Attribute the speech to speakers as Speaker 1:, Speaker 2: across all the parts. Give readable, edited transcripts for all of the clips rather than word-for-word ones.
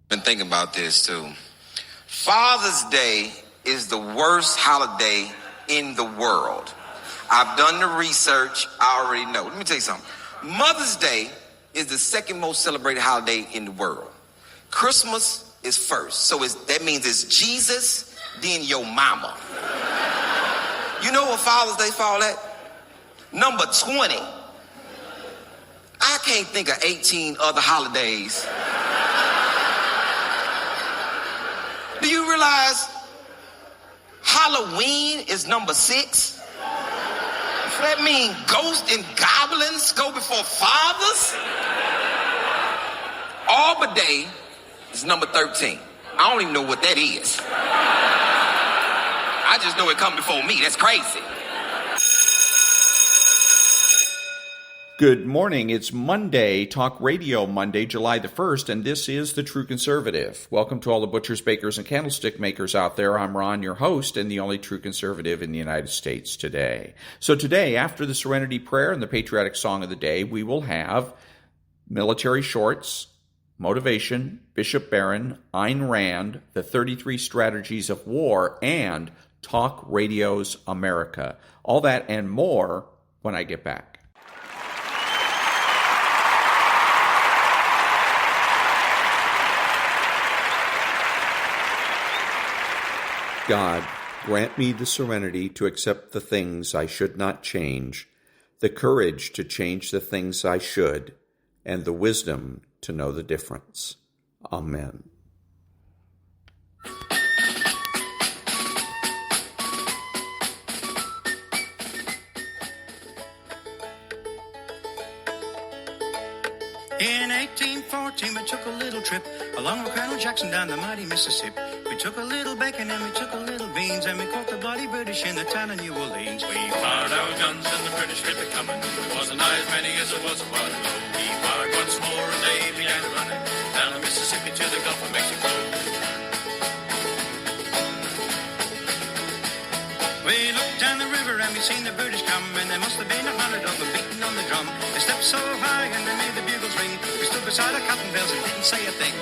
Speaker 1: Been thinking about this too. Father's Day is the worst holiday in the world. I've done the research. I already know. Let me tell you something. Mother's Day is the second most celebrated holiday in the world. Christmas is first. So that means it's Jesus, then your mama. You know what Father's Day fall at? Number 20. I can't think of 18 other holidays. Do you realize Halloween is number 6? So that means ghosts and goblins go before fathers? Arbor Day is number 13. I don't even know what that is. I just know it come before me. That's crazy.
Speaker 2: Good morning. It's Monday, Talk Radio Monday, July the 1st, and this is The True Conservative. Welcome to all the butchers, bakers, and candlestick makers out there. I'm Ron, your host, and the only true conservative in the United States today. So today, after the Serenity Prayer and the patriotic song of the day, we will have military shorts, motivation, Bishop Barron, Ayn Rand, the 33 strategies of war, and Talk Radio's America. All that and more when I get back. God, grant me the serenity to accept the things I should not change, the courage to change the things I should, and the wisdom to know the difference. Amen.
Speaker 3: In 1814, we took a little trip along with Colonel Jackson down the mighty Mississippi. We took a little bacon and we took a little beans, and we caught the bloody British in the town of New Orleans. We fired our guns and the British kept it coming. There wasn't as many as there was a while ago. We fired once more and they began to run it down the Mississippi to the Gulf of Mexico. We looked down the river and we seen the British come, and there must have been 100 of them beating on the drum. They stepped so high and they made the bugles ring. We stood beside our cotton bales and didn't say a thing.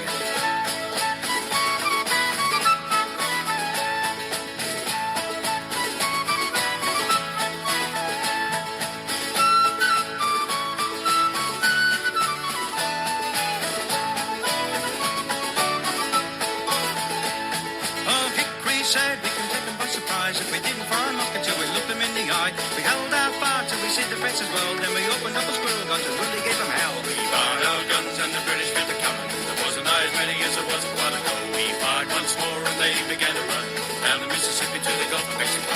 Speaker 3: Oh, Hickory said we can take them by surprise. If we didn't fire them up until we looked them in the eye. We held our fire till we see the faces well. Then we opened up a squirrel guns and really gave them hell. We fired our guns and the British kept it coming. There wasn't as many as there was a while ago. We fired once more and they began to run down the Mississippi to the Gulf of Mexico.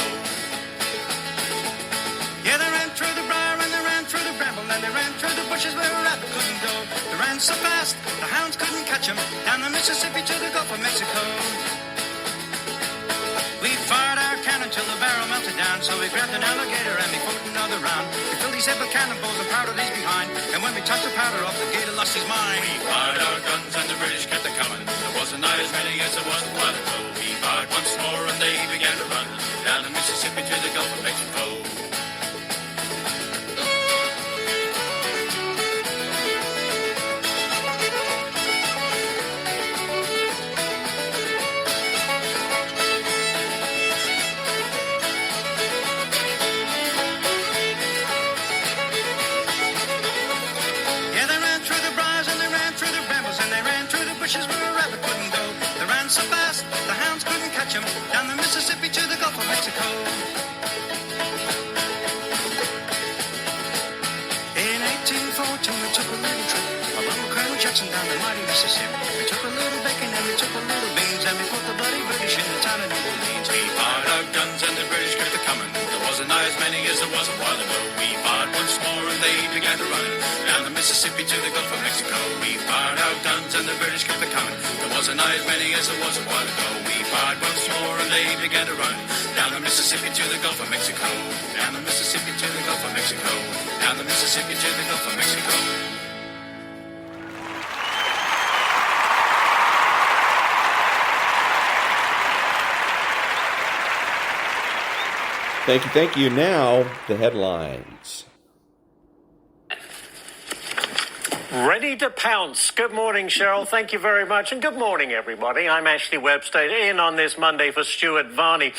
Speaker 3: Yeah, they ran through the briar and they ran through the bramble, and they ran through the bushes where a rabbit couldn't go. They ran so fast the hounds couldn't catch them down the Mississippi to the Gulf of Mexico. We fired our cannon till the barrel melted down, so we grabbed an alligator and we fought another round. We filled these head with cannonballs and powder these behind, and when we touched the powder off, the gator lost his mind. We fired our guns and the British kept it coming. There wasn't as many as there was a while ago. We fired once more and they began to run down the Mississippi to the Gulf of Mexico. Bushes where a rabbit couldn't go. They ran so fast the hounds couldn't catch them down the Mississippi to the Gulf of Mexico. In 1814 we took a little trip along with Colonel Jackson down the mighty Mississippi. We took a little bacon and we took a little beans, and we fought the bloody British in the town of New Orleans. We fired our guns and the British kept it coming. There wasn't as many as there was a while ago. We fired once more and they began to run down the Mississippi to the Gulf of Mexico. We fired our guns and the British kept it coming. There wasn't as many as there was a while ago. We fired once more and they began to run down the Mississippi to the Gulf of Mexico. Down the Mississippi to the Gulf of Mexico. Down the Mississippi to the Gulf of Mexico.
Speaker 2: Thank you. Now, the headlines.
Speaker 4: Ready to pounce. Good morning, Cheryl. Thank you very much. And good morning, everybody. I'm Ashley Webster, in on this Monday for Stuart Varney.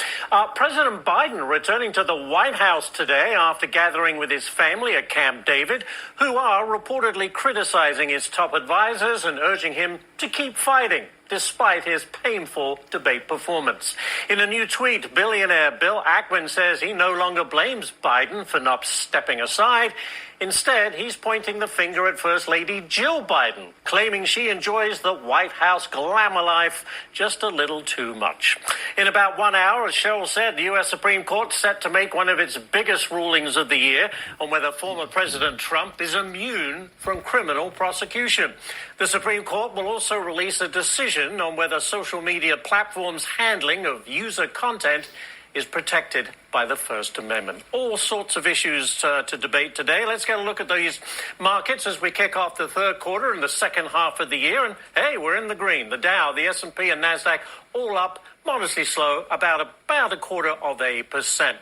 Speaker 4: President Biden returning to the White House today after gathering with his family at Camp David, who are reportedly criticizing his top advisors and urging him to keep fighting, despite his painful debate performance. In a new tweet, billionaire Bill Ackman says he no longer blames Biden for not stepping aside. Instead, he's pointing the finger at First Lady Jill Biden, claiming she enjoys the White House glamour life just a little too much. In about 1 hour, as Cheryl said, the U.S. Supreme Court set to make one of its biggest rulings of the year on whether former President Trump is immune from criminal prosecution. The Supreme Court will also release a decision on whether social media platforms' handling of user content is protected by the First Amendment. All sorts of issues to debate today. Let's get a look at these markets as we kick off the third quarter and the second half of the year. And hey, we're in the green. The Dow, the S&P and NASDAQ all up, modestly slow, about 0.25%.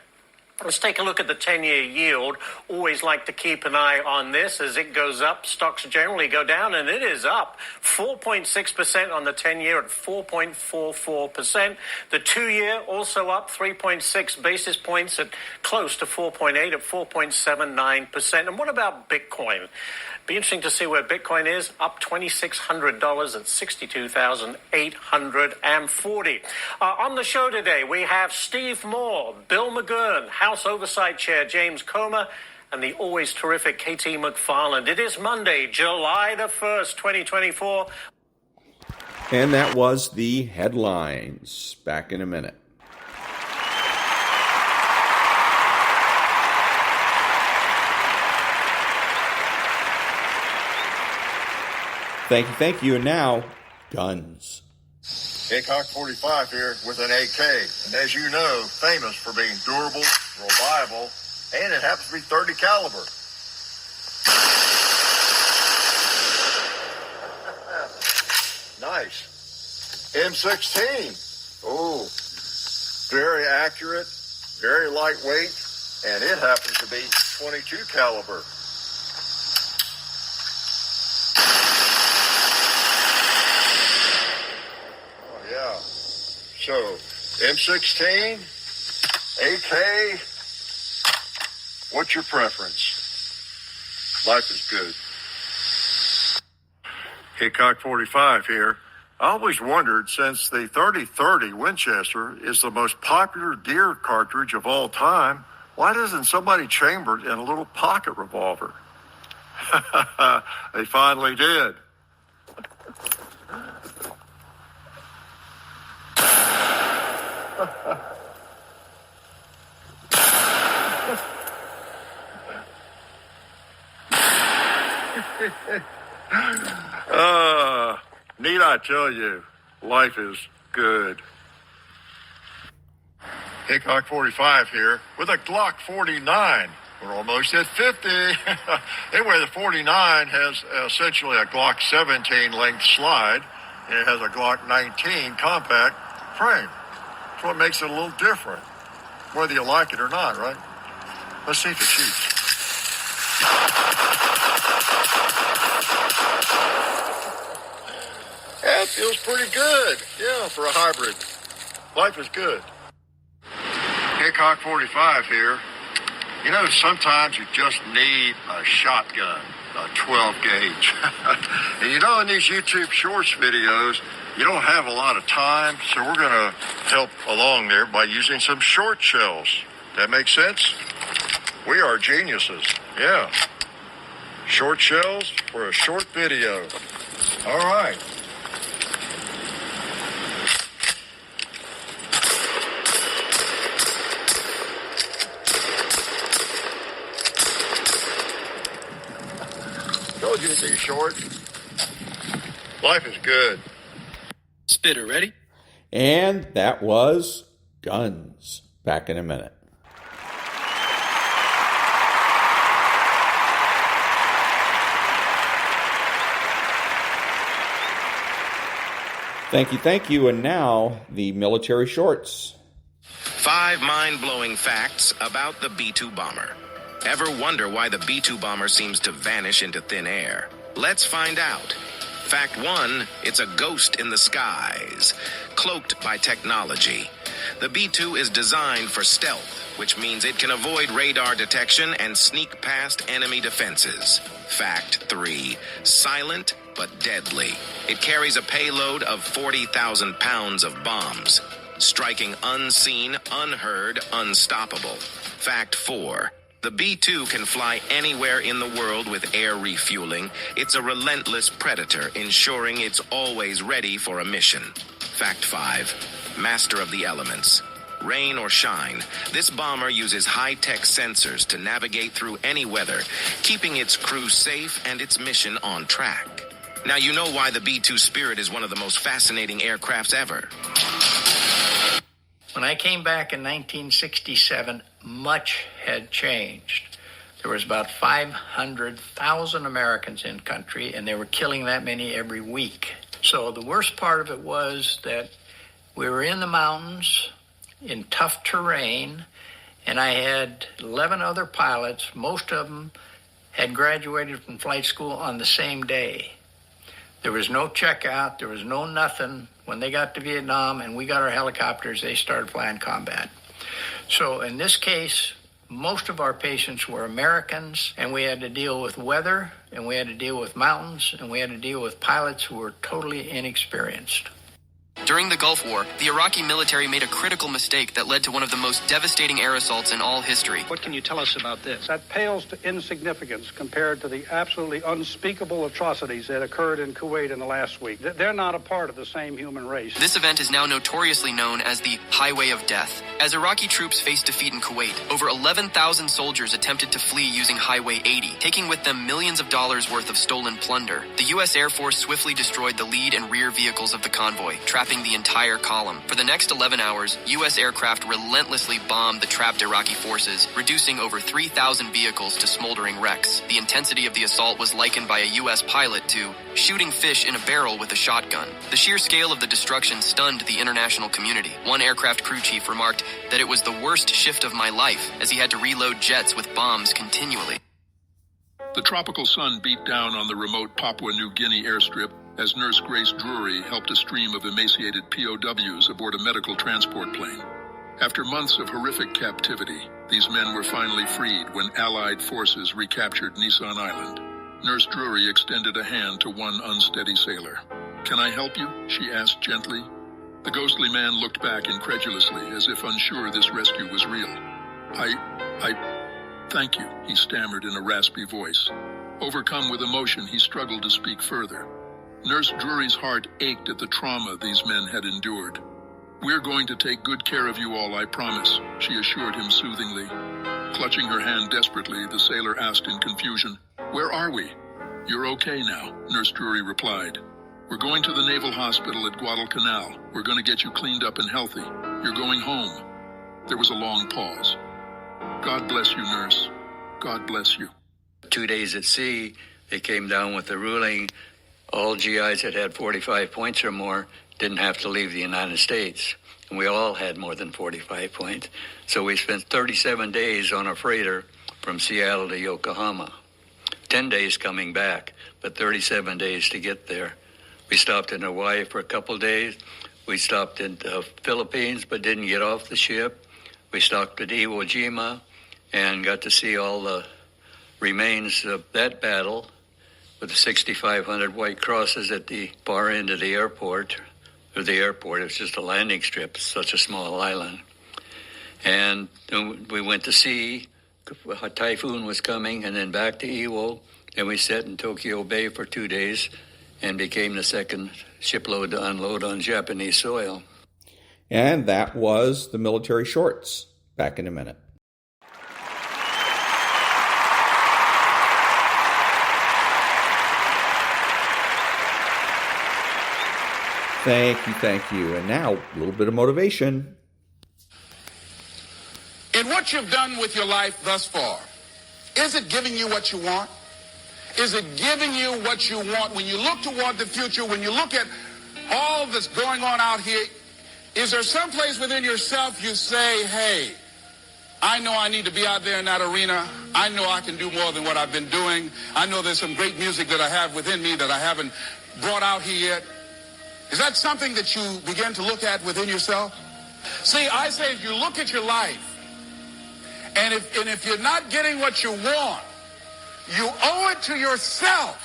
Speaker 4: Let's take a look at the 10-year yield. Always like to keep an eye on this. As it goes up, stocks generally go down, and it is up 4.6% on the 10-year at 4.44%. The 2-year also up 3.6 basis points at close to 4.8 at 4.79%. And what about Bitcoin? Be interesting to see where Bitcoin is, up $2,600 at 62,840. On the show today, we have Steve Moore, Bill McGurn, House Oversight Chair James Comer, and the always terrific KT McFarland. It is Monday, July the 1st, 2024.
Speaker 2: And that was the headlines. Back in a minute. Thank you. And now, guns.
Speaker 5: Hickok 45 here with an AK. And as you know, famous for being durable, reliable, and it happens to be 30 caliber. Nice. M16. Oh, very accurate, very lightweight, and it happens to be 22 caliber. So, M16, AK, what's your preference? Life is good. Hickok 45 here. I always wondered, since the 30-30 Winchester is the most popular deer cartridge of all time, why doesn't somebody chamber it in a little pocket revolver? They finally did. Need I tell you, life is good. Hickok 45 here with a Glock 49. We're almost at 50. Anyway, the 49 has essentially a Glock 17 length slide, and it has a Glock 19 compact frame. That's what makes it a little different, whether you like it or not, right? Let's see if it shoots. That feels pretty good. Yeah, for a hybrid. Life is good. Hickok 45 here. You know, sometimes you just need a shotgun, a 12 gauge. And you know, in these YouTube Shorts videos, you don't have a lot of time, so we're going to help along there by using some short shells. That makes sense? We are geniuses. Yeah. Short shells for a short video. All right. Told you to be short. Life is good.
Speaker 3: Spitter ready?
Speaker 2: And that was guns. Back in a minute. Thank you. And now, the military shorts.
Speaker 6: 5 mind-blowing facts about the B-2 bomber. Ever wonder why the B-2 bomber seems to vanish into thin air? Let's find out. Fact 1, it's a ghost in the skies, cloaked by technology. The B-2 is designed for stealth, which means it can avoid radar detection and sneak past enemy defenses. Fact 3, silent but deadly. It carries a payload of 40,000 pounds of bombs, striking unseen, unheard, unstoppable. Fact 4, the B-2 can fly anywhere in the world with air refueling. It's a relentless predator, ensuring it's always ready for a mission. Fact 5, master of the elements. Rain or shine, this bomber uses high-tech sensors to navigate through any weather, keeping its crew safe and its mission on track. Now you know why the B-2 Spirit is one of the most fascinating aircrafts ever.
Speaker 7: When I came back in 1967, much had changed. There was about 500,000 Americans in country, and they were killing that many every week. So the worst part of it was that we were in the mountains, in tough terrain, and I had 11 other pilots. Most of them had graduated from flight school on the same day. There was no checkout, there was no nothing. When they got to Vietnam and we got our helicopters, they started flying combat. So in this case, most of our patients were Americans, and we had to deal with weather, and we had to deal with mountains, and we had to deal with pilots who were totally inexperienced.
Speaker 8: During the Gulf War, the Iraqi military made a critical mistake that led to one of the most devastating air assaults in all history.
Speaker 9: What can you tell us about this?
Speaker 10: That pales to insignificance compared to the absolutely unspeakable atrocities that occurred in Kuwait in the last week. They're not a part of the same human race.
Speaker 8: This event is now notoriously known as the Highway of Death. As Iraqi troops faced defeat in Kuwait, over 11,000 soldiers attempted to flee using Highway 80, taking with them millions of dollars worth of stolen plunder. The U.S. Air Force swiftly destroyed the lead and rear vehicles of the convoy, trapping the entire column. For the next 11 hours, U.S. aircraft relentlessly bombed the trapped Iraqi forces, reducing over 3,000 vehicles to smoldering wrecks. The intensity of the assault was likened by a U.S. pilot to shooting fish in a barrel with a shotgun. The sheer scale of the destruction stunned the international community. One aircraft crew chief remarked that it was the worst shift of my life, as he had to reload jets with bombs continually.
Speaker 11: The tropical sun beat down on the remote Papua New Guinea airstrip as Nurse Grace Drury helped a stream of emaciated POWs aboard a medical transport plane. After months of horrific captivity, these men were finally freed when Allied forces recaptured Nissan Island. Nurse Drury extended a hand to one unsteady sailor. "Can I help you?" she asked gently. The ghostly man looked back incredulously, as if unsure this rescue was real. Thank you," he stammered in a raspy voice. Overcome with emotion, he struggled to speak further. Nurse Drury's heart ached at the trauma these men had endured. "We're going to take good care of you all, I promise," she assured him soothingly. Clutching her hand desperately, the sailor asked in confusion, "Where are we?" "You're okay now," Nurse Drury replied. "We're going to the Naval Hospital at Guadalcanal. We're going to get you cleaned up and healthy. You're going home." There was a long pause. "God bless you, nurse. God bless you."
Speaker 7: 2 days at sea, they came down with the ruling all GIs that had 45 points or more didn't have to leave the United States. And we all had more than 45 points. So we spent 37 days on a freighter from Seattle to Yokohama. 10 days coming back, but 37 days to get there. We stopped in Hawaii for a couple days. We stopped in the Philippines, but didn't get off the ship. We stopped at Iwo Jima and got to see all the remains of that battle with the 6,500 white crosses at the far end of the airport. Or the airport, it was just a landing strip, such a small island. And we went to sea. A typhoon was coming, and then back to Iwo. And we sat in Tokyo Bay for 2 days and became the second shipload to unload on Japanese soil.
Speaker 2: And that was the military shorts. Back in a minute. Thank you. And now, a little bit of motivation.
Speaker 12: In what you've done with your life thus far, is it giving you what you want? Is it giving you what you want? When you look toward the future, when you look at all that's going on out here, is there some place within yourself you say, hey, I know I need to be out there in that arena. I know I can do more than what I've been doing. I know there's some great music that I have within me that I haven't brought out here yet. Is that something that you begin to look at within yourself? See, I say if you look at your life, and if you're not getting what you want, you owe it to yourself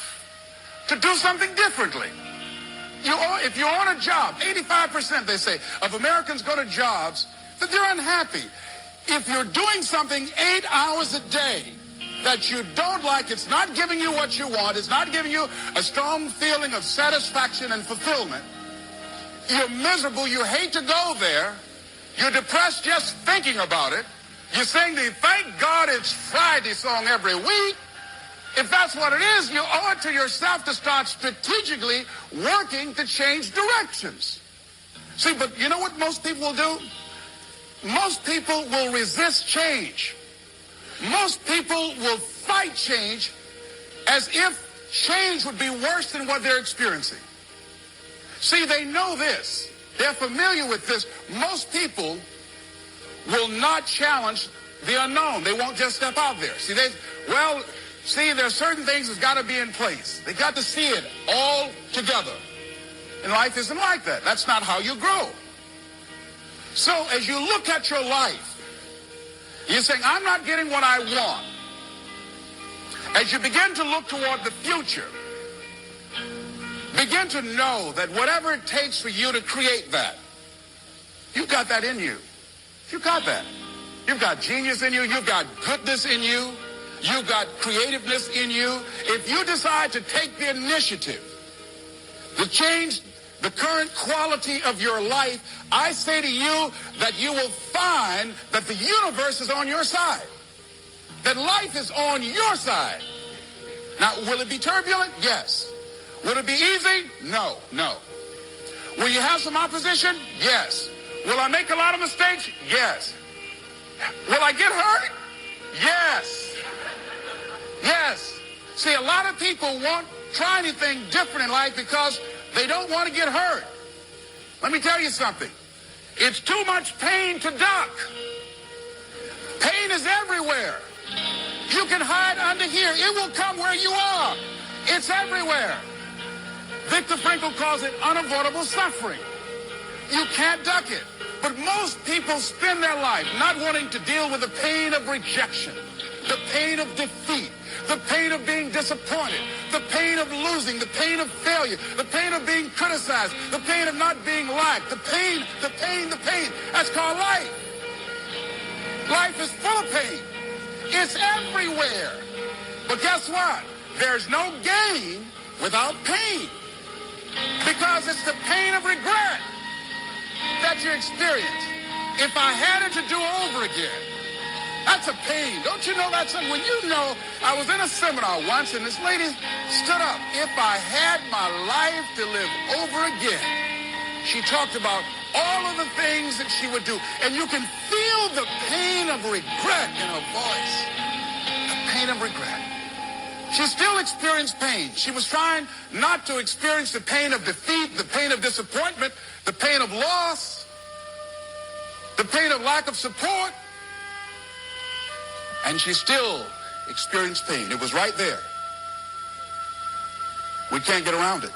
Speaker 12: to do something differently. If you own a job, 85%, they say, of Americans go to jobs that they're unhappy. If you're doing something 8 hours a day that you don't like, it's not giving you what you want, it's not giving you a strong feeling of satisfaction and fulfillment, you're miserable, you hate to go there, you're depressed just thinking about it, you're saying the Thank God It's Friday song every week. If that's what it is, you owe it to yourself to start strategically working to change directions. See, but you know what most people will do? Most people will resist change. Most people will fight change as if change would be worse than what they're experiencing. See, they know this. They're familiar with this. Most people will not challenge the unknown. They won't just step out there. See, there are certain things that's got to be in place. They got to see it all together. And life isn't like that. That's not how you grow. So as you look at your life, you're saying, I'm not getting what I want. As you begin to look toward the future, begin to know that whatever it takes for you to create that, you've got that in you. You've got that. You've got genius in you. You've got goodness in you. You've got creativeness in you. If you decide to take the initiative to change the current quality of your life, I say to you that you will find that the universe is on your side, that life is on your side. Now, will it be turbulent? Yes. Will it be easy? No. Will you have some opposition? Yes. Will I make a lot of mistakes? Yes. Will I get hurt? Yes. Yes. See, a lot of people won't try anything different in life because they don't want to get hurt. Let me tell you something. It's too much pain to duck. Pain is everywhere. You can hide under here. It will come where you are. It's everywhere. Viktor Frankl calls it unavoidable suffering. You can't duck it. But most people spend their life not wanting to deal with the pain of rejection, the pain of defeat, the pain of being disappointed, the pain of losing, the pain of failure, the pain of being criticized, the pain of not being liked, the pain. That's called life. Life is full of pain. It's everywhere. But guess what? There's no gain without pain. Because it's the pain of regret that you experience. If I had it to do over again, that's a pain. Don't you know that's when you know, I was in a seminar once and this lady stood up. If I had my life to live over again, she talked about all of the things that she would do. And you can feel the pain of regret in her voice. The pain of regret. She still experienced pain. She was trying not to experience the pain of defeat, the pain of disappointment, the pain of loss, the pain of lack of support. And she still experienced pain. It was right there. We can't get around it.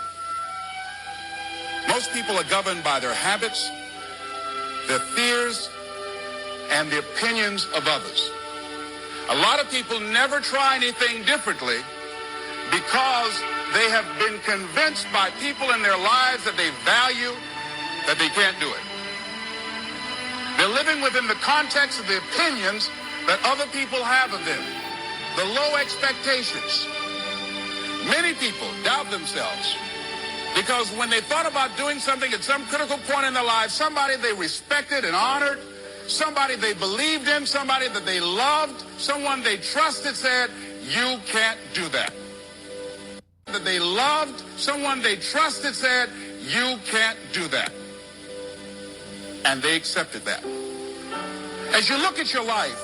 Speaker 12: Most people are governed by their habits, their fears, and the opinions of others. A lot of people never try anything differently because they have been convinced by people in their lives that they value that they can't do it. They're living within the context of the opinions that other people have of them, the low expectations. Many people doubt themselves because when they thought about doing something at some critical point in their lives, somebody they respected and honored, somebody they believed in, somebody that they loved, someone they trusted said, you can't do that. That they loved, someone they trusted said, you can't do that. And they accepted that. As you look at your life,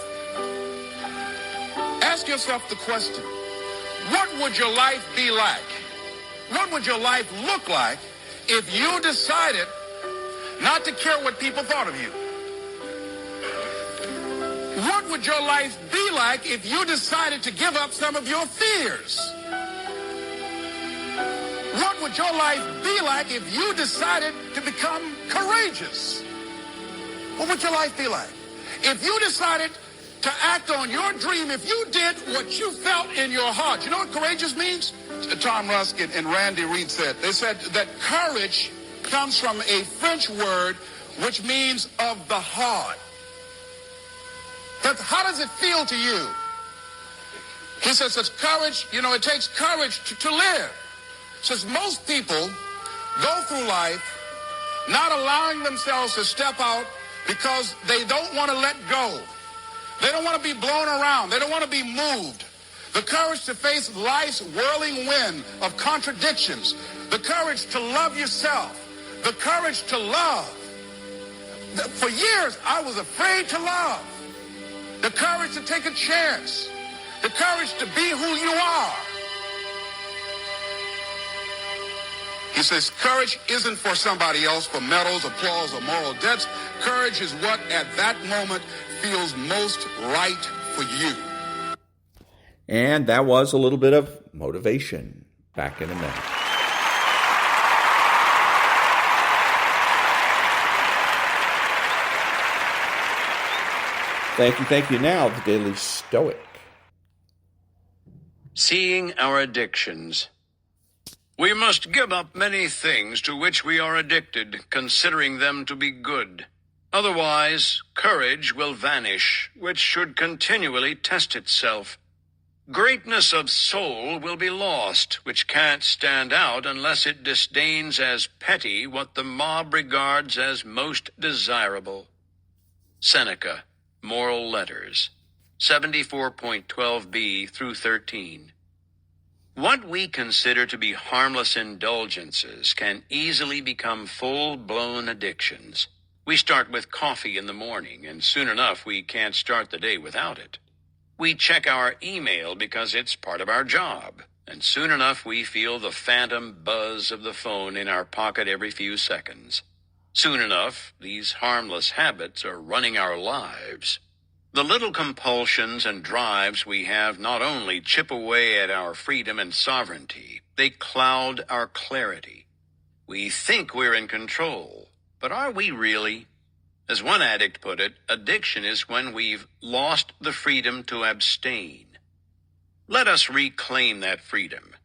Speaker 12: ask yourself the question, what would your life be like? What would your life look like if you decided not to care what people thought of you? What would your life be like if you decided to give up some of your fears? What would your life be like if you decided to become courageous? What would your life be like? If you decided to act on your dream, if you did what you felt in your heart. You know what courageous means? Tom Rusk and Randy Reed said. They said that courage comes from a French word which means of the heart. How does it feel to you? He says it's courage, it takes courage to live. Says most people go through life not allowing themselves to step out because they don't want to let go. They don't want to be blown around. They don't want to be moved. The courage to face life's whirling wind of contradictions. The courage to love yourself. The courage to love. For years, I was afraid to love. The courage to take a chance. The courage to be who you are. He says courage isn't for somebody else, for medals, applause, or moral debts. Courage is what at that moment feels most right for you.
Speaker 2: And that was a little bit of motivation. Back in a minute. Thank you. Now, the Daily Stoic.
Speaker 9: Seeing our addictions. We must give up many things to which we are addicted, considering them to be good. Otherwise, courage will vanish, which should continually test itself. Greatness of soul will be lost, which can't stand out unless it disdains as petty what the mob regards as most desirable. Seneca, Moral Letters, 74.12b through 13. What we consider to be harmless indulgences can easily become full-blown addictions. We start with coffee in the morning, and soon enough we can't start the day without it. We check our email because it's part of our job, and soon enough we feel the phantom buzz of the phone in our pocket every few seconds. Soon enough, these harmless habits are running our lives. The little compulsions and drives we have not only chip away at our freedom and sovereignty, they cloud our clarity. We think we're in control, but are we really? As one addict put it, addiction is when we've lost the freedom to abstain. Let us reclaim that freedom.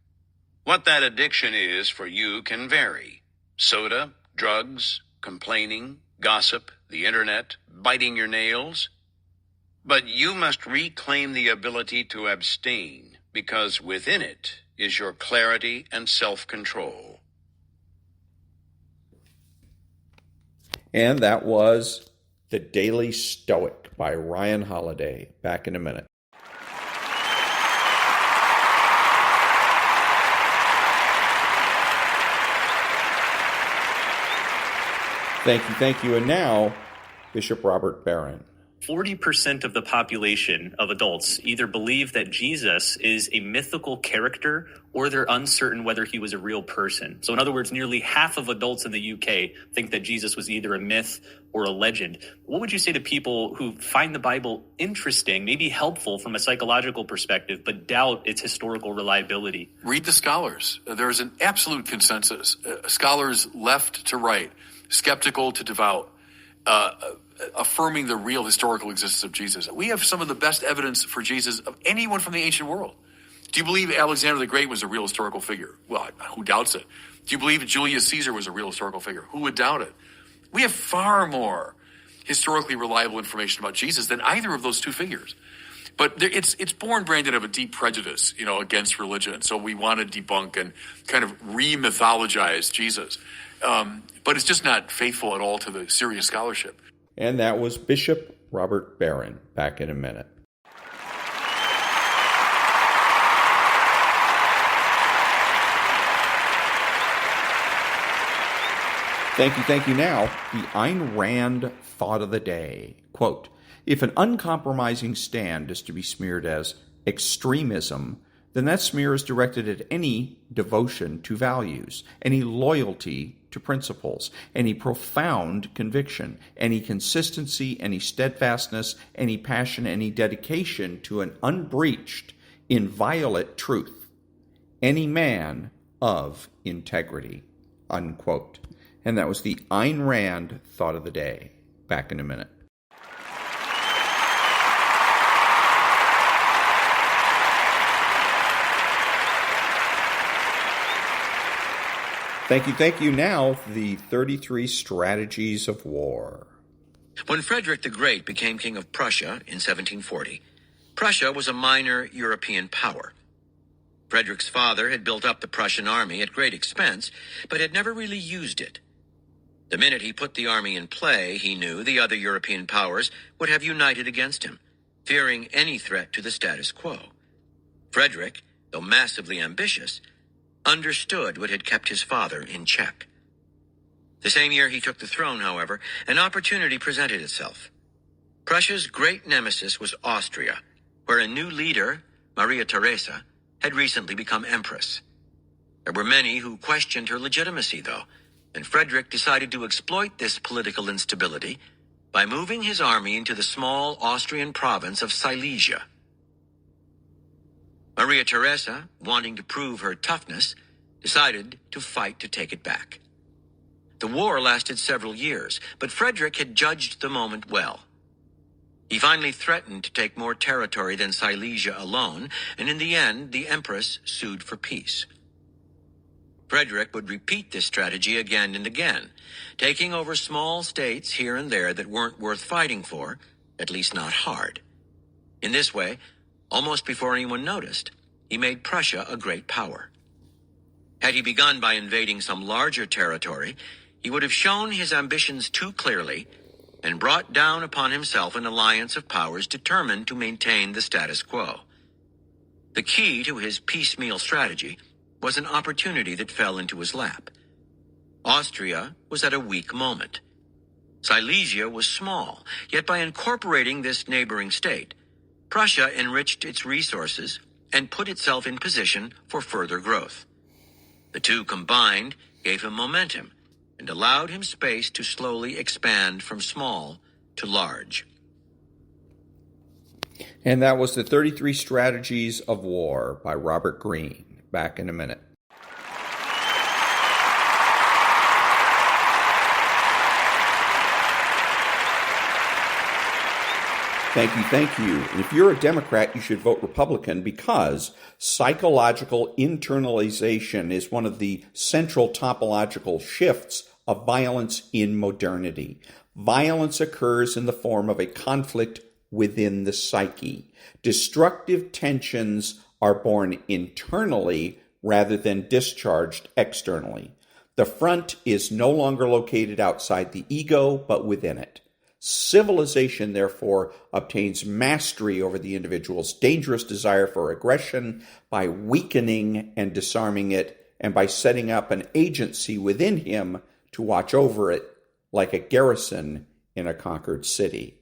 Speaker 9: What that addiction is for you can vary. Soda, drugs, complaining, gossip, the internet, biting your nails. But you must reclaim the ability to abstain, because within it is your clarity and self-control.
Speaker 2: And that was The Daily Stoic by Ryan Holiday. Back in a minute. Thank you. And now, Bishop Robert Barron.
Speaker 13: 40% of the population of adults either believe that Jesus is a mythical character or they're uncertain whether he was a real person. So in other words, nearly half of adults in the UK think that Jesus was either a myth or a legend. What would you say to people who find the Bible interesting, maybe helpful from a psychological perspective, but doubt its historical reliability?
Speaker 14: Read the scholars. There's an absolute consensus. Scholars left to right, skeptical to devout, affirming the real historical existence of Jesus. We have some of the best evidence for Jesus of anyone from the ancient world. Do you believe Alexander the Great was a real historical figure? Well, who doubts it? Do you believe Julius Caesar was a real historical figure? Who would doubt it? We have far more historically reliable information about Jesus than either of those two figures. But it's born, Brandon, of a deep prejudice, against religion. So we want to debunk and kind of re-mythologize Jesus. But it's just not faithful at all to the serious scholarship.
Speaker 2: And that was Bishop Robert Barron. Back in a minute. Thank you. Now, the Ayn Rand thought of the day. Quote, if an uncompromising stand is to be smeared as extremism, then that smear is directed at any devotion to values, any loyalty to principles, any profound conviction, any consistency, any steadfastness, any passion, any dedication to an unbreached, inviolate truth, any man of integrity, unquote. And that was the Ayn Rand thought of the day. Back in a minute. Thank you. Now, the 33 Strategies of War.
Speaker 15: When Frederick the Great became king of Prussia in 1740, Prussia was a minor European power. Frederick's father had built up the Prussian army at great expense, but had never really used it. The minute he put the army in play, he knew the other European powers would have united against him, fearing any threat to the status quo. Frederick, though massively ambitious, understood what had kept his father in check. The same year he took the throne, however, an opportunity presented itself. Prussia's great nemesis was Austria, where a new leader, Maria Theresa, had recently become empress. There were many who questioned her legitimacy, though, and Frederick decided to exploit this political instability by moving his army into the small Austrian province of Silesia. Maria Theresa, wanting to prove her toughness, decided to fight to take it back. The war lasted several years, but Frederick had judged the moment well. He finally threatened to take more territory than Silesia alone, and in the end, the Empress sued for peace. Frederick would repeat this strategy again and again, taking over small states here and there that weren't worth fighting for, at least not hard. In this way, almost before anyone noticed, he made Prussia a great power. Had he begun by invading some larger territory, he would have shown his ambitions too clearly and brought down upon himself an alliance of powers determined to maintain the status quo. The key to his piecemeal strategy was an opportunity that fell into his lap. Austria was at a weak moment. Silesia was small, yet by incorporating this neighboring state, Prussia enriched its resources and put itself in position for further growth. The two combined gave him momentum and allowed him space to slowly expand from small to large.
Speaker 2: And that was the 33 Strategies of War by Robert Greene. Back in a minute. Thank you. And if you're a Democrat, you should vote Republican because psychological internalization is one of the central topological shifts of violence in modernity. Violence occurs in the form of a conflict within the psyche. Destructive tensions are born internally rather than discharged externally. The front is no longer located outside the ego, but within it. Civilization, therefore, obtains mastery over the individual's dangerous desire for aggression by weakening and disarming it, and by setting up an agency within him to watch over it like a garrison in a conquered city.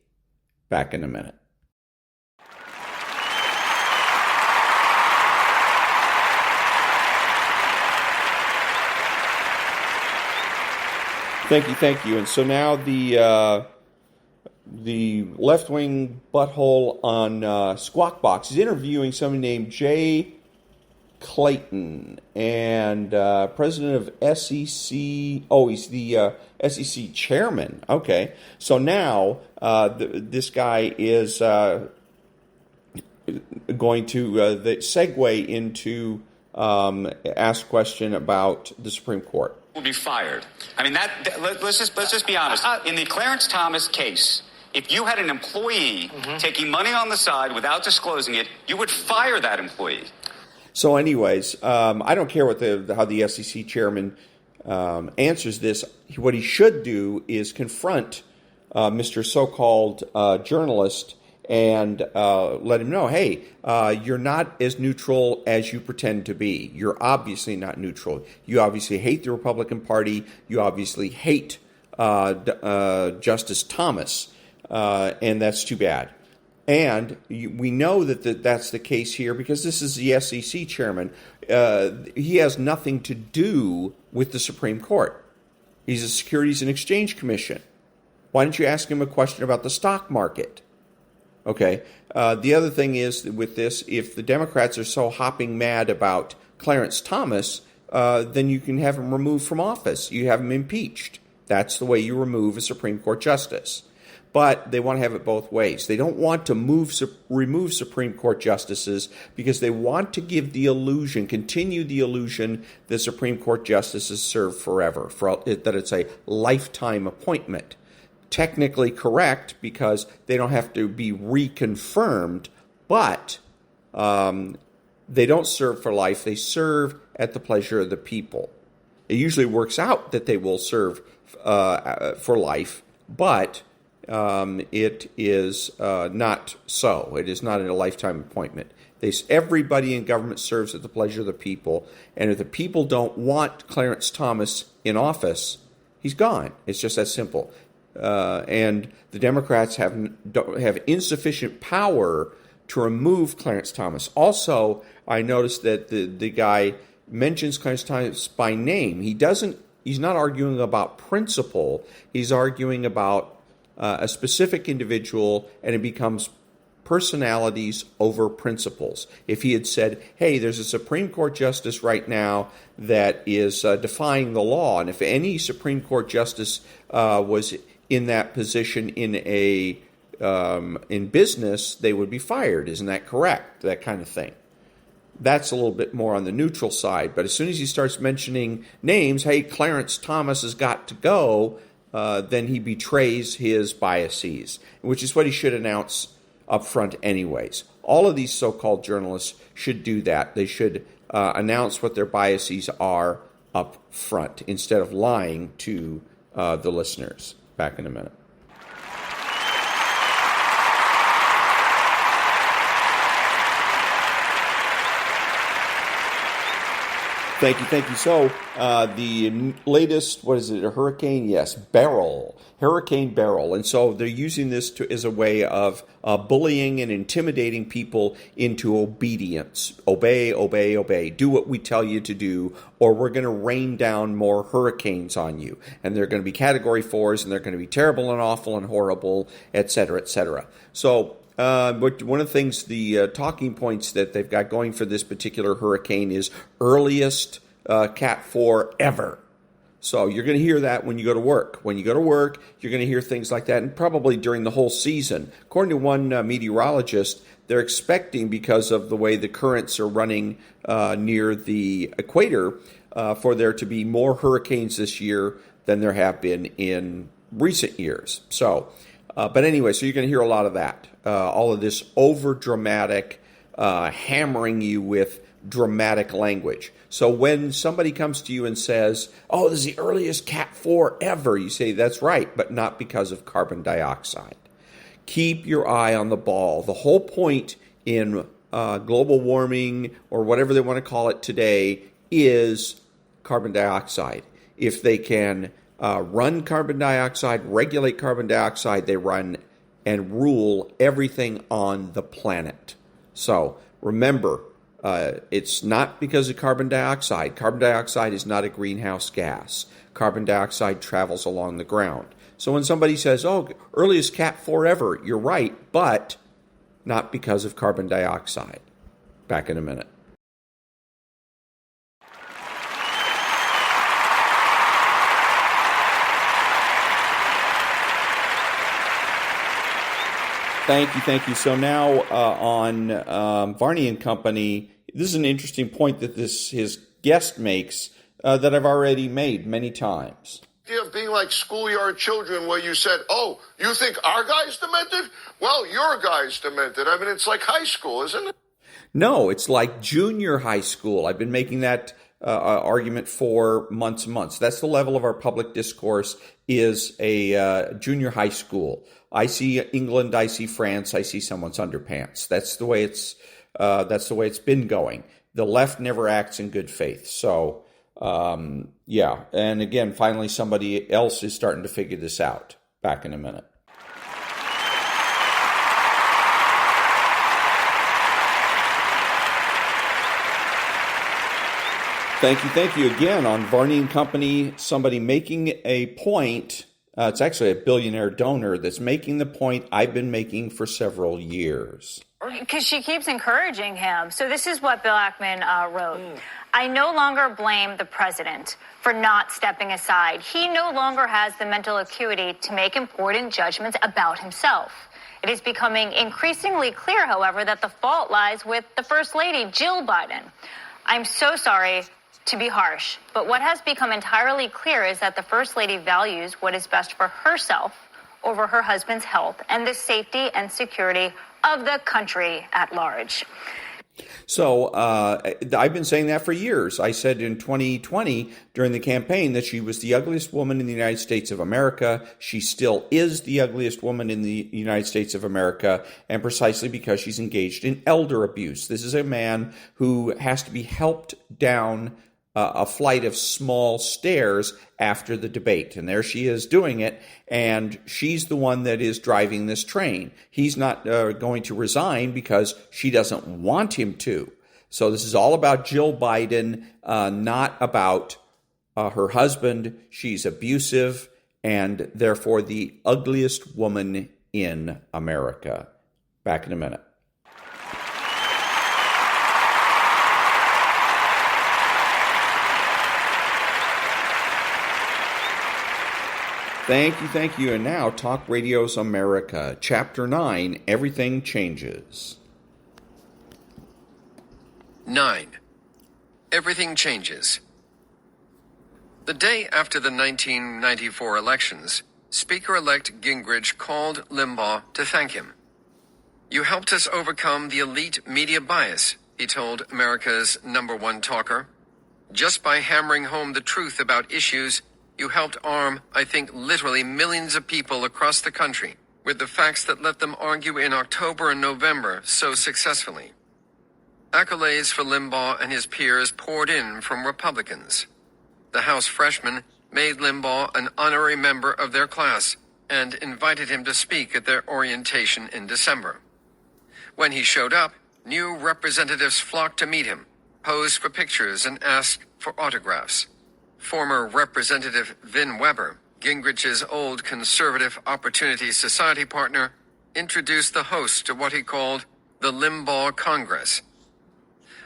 Speaker 2: Back in a minute. Thank you. And so now the left-wing butthole on Squawk Box is interviewing someone named Jay Clayton, and president of SEC. Oh, he's the SEC chairman. Okay, so now this guy is going to segue into ask a question about the Supreme Court.
Speaker 16: Will be fired. I mean, let's just be honest. In the Clarence Thomas case, if you had an employee taking money on the side without disclosing it, you would fire that employee.
Speaker 2: So, anyways, I don't care how the SEC chairman answers this. What he should do is confront Mr. so-called journalist and let him know, hey, you're not as neutral as you pretend to be. You're obviously not neutral. You obviously hate the Republican Party. You obviously hate Justice Thomas, and that's too bad. And we know that that's the case here because this is the SEC chairman. He has nothing to do with the Supreme Court. He's a Securities and Exchange Commission. Why don't you ask him a question about the stock market? Okay. The other thing is with this, if the Democrats are so hopping mad about Clarence Thomas, then you can have him removed from office. You have him impeached. That's the way you remove a Supreme Court justice. But they want to have it both ways. They don't want to remove Supreme Court justices because they want to give the illusion, continue the illusion that Supreme Court justices serve forever, that it's a lifetime appointment. Technically correct because they don't have to be reconfirmed, but they don't serve for life. They serve at the pleasure of the people. It usually works out that they will serve for life, but it is not so. It is not a lifetime appointment. Everybody in government serves at the pleasure of the people, and if the people don't want Clarence Thomas in office, he's gone. It's just that simple. And the Democrats have insufficient power to remove Clarence Thomas. Also, I noticed that the guy mentions Clarence Thomas by name. He's not arguing about principle. He's arguing about a specific individual, and it becomes personalities over principles. If he had said, hey, there's a Supreme Court justice right now that is defying the law, and if any Supreme Court justice was in that position in business, they would be fired. Isn't that correct? That kind of thing. That's a little bit more on the neutral side. But as soon as he starts mentioning names, hey, Clarence Thomas has got to go, then he betrays his biases, which is what he should announce up front anyways. All of these so-called journalists should do that. They should announce what their biases are up front instead of lying to the listeners. Back in a minute. Thank you. So, the latest, what is it, a hurricane? Yes, Hurricane Barron. And so they're using this as a way of bullying and intimidating people into obedience. Obey. Do what we tell you to do, or we're going to rain down more hurricanes on you. And they're going to be Category 4s, and they're going to be terrible and awful and horrible, et cetera, et cetera. So, but one of the things, the talking points that they've got going for this particular hurricane is earliest Cat 4 ever. So you're going to hear that when you go to work. When you go to work, you're going to hear things like that, and probably during the whole season. According to one meteorologist, they're expecting, because of the way the currents are running near the equator, for there to be more hurricanes this year than there have been in recent years. So, but anyway, so you're going to hear a lot of that. All of this over-dramatic, hammering you with dramatic language. So when somebody comes to you and says, oh, this is the earliest Cat 4 ever, you say, that's right, but not because of carbon dioxide. Keep your eye on the ball. The whole point in global warming, or whatever they want to call it today, is carbon dioxide. If they can run carbon dioxide, regulate carbon dioxide, they run and rule everything on the planet. So remember, it's not because of carbon dioxide. Carbon dioxide is not a greenhouse gas. Carbon dioxide travels along the ground. So when somebody says, oh, earliest Cat 4 ever, you're right, but not because of carbon dioxide. Back in a minute. Thank you. So now on Varney and Company, this is an interesting point that his guest makes that I've already made many times.
Speaker 5: The idea of being like schoolyard children where you said, oh, you think our guy's demented? Well, your guy's demented. I mean, it's like high school, isn't it?
Speaker 2: No, it's like junior high school. I've been making that argument for months and months. That's the level of our public discourse, is a junior high school. I see England, I see France, I see someone's underpants. That's the way it's been going. The left never acts in good faith. So, yeah. And again, finally, somebody else is starting to figure this out. Back in a minute. Thank you again. On Varney and Company, somebody making a point. It's actually a billionaire donor that's making the point I've been making for several years.
Speaker 17: Because she keeps encouraging him. So this is what Bill Ackman wrote. I no longer blame the president for not stepping aside. He no longer has the mental acuity to make important judgments about himself. It is becoming increasingly clear, however, that the fault lies with the First Lady, Jill Biden. I'm so sorry to be harsh, but what has become entirely clear is that the First Lady values what is best for herself over her husband's health and the safety and security of the country at large.
Speaker 2: So I've been saying that for years. I said in 2020 during the campaign that she was the ugliest woman in the United States of America. She still is the ugliest woman in the United States of America, and precisely because she's engaged in elder abuse. This is a man who has to be helped down a flight of small stairs after the debate. And there she is doing it, and she's the one that is driving this train. He's not going to resign because she doesn't want him to. So this is all about Jill Biden, not about her husband. She's abusive and therefore the ugliest woman in America. Back in a minute. Thank you. And now, Talk Radio's America, Chapter 9, Everything Changes.
Speaker 18: 9. Everything Changes. The day after the 1994 elections, Speaker-elect Gingrich called Limbaugh to thank him. You helped us overcome the elite media bias, he told America's #1 talker. Just by hammering home the truth about issues, you helped arm, I think, literally millions of people across the country with the facts that let them argue in October and November so successfully. Accolades for Limbaugh and his peers poured in from Republicans. The House freshmen made Limbaugh an honorary member of their class and invited him to speak at their orientation in December. When he showed up, new representatives flocked to meet him, posed for pictures, and asked for autographs. Former Representative Vin Weber, Gingrich's old conservative Opportunity Society partner, introduced the host to what he called the Limbaugh Congress.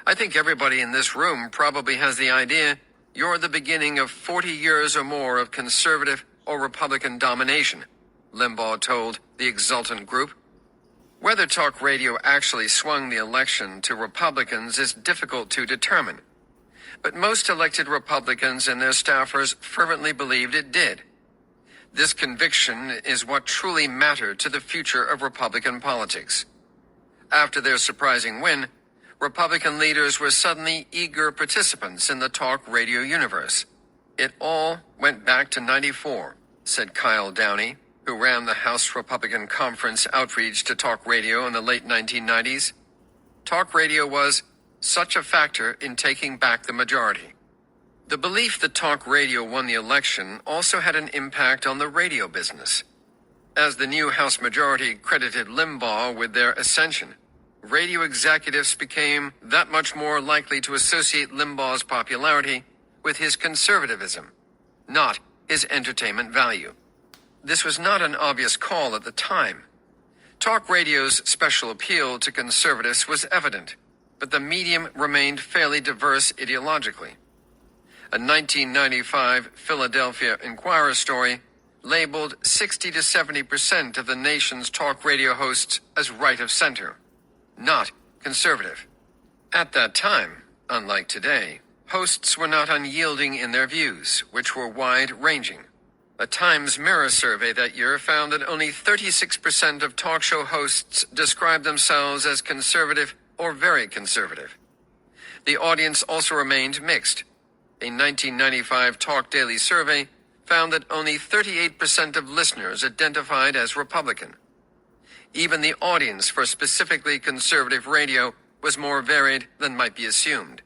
Speaker 18: I think everybody in this room probably has the idea you're the beginning of 40 years or more of conservative or Republican domination, Limbaugh told the exultant group. Whether talk radio actually swung the election to Republicans is difficult to determine. But most elected Republicans and their staffers fervently believed it did. This conviction is what truly mattered to the future of Republican politics. After their surprising win, Republican leaders were suddenly eager participants in the talk radio universe. It all went back to '94, said Kyle Downey, who ran the House Republican Conference outreach to talk radio in the late 1990s. Talk radio was such a factor in taking back the majority. The belief that talk radio won the election also had an impact on the radio business. As the new House majority credited Limbaugh with their ascension, radio executives became that much more likely to associate Limbaugh's popularity with his conservatism, not his entertainment value. This was not an obvious call at the time. Talk radio's special appeal to conservatives was evident, but the medium remained fairly diverse ideologically. A 1995 Philadelphia Inquirer story labeled 60 to 70% of the nation's talk radio hosts as right of center, not conservative. At that time, unlike today, hosts were not unyielding in their views, which were wide-ranging. A Times Mirror survey that year found that only 36% of talk show hosts described themselves as conservative or very conservative. The audience also remained mixed. A 1995 Talk Daily survey found that only 38% of listeners identified as Republican. Even the audience for specifically conservative radio was more varied than might be assumed.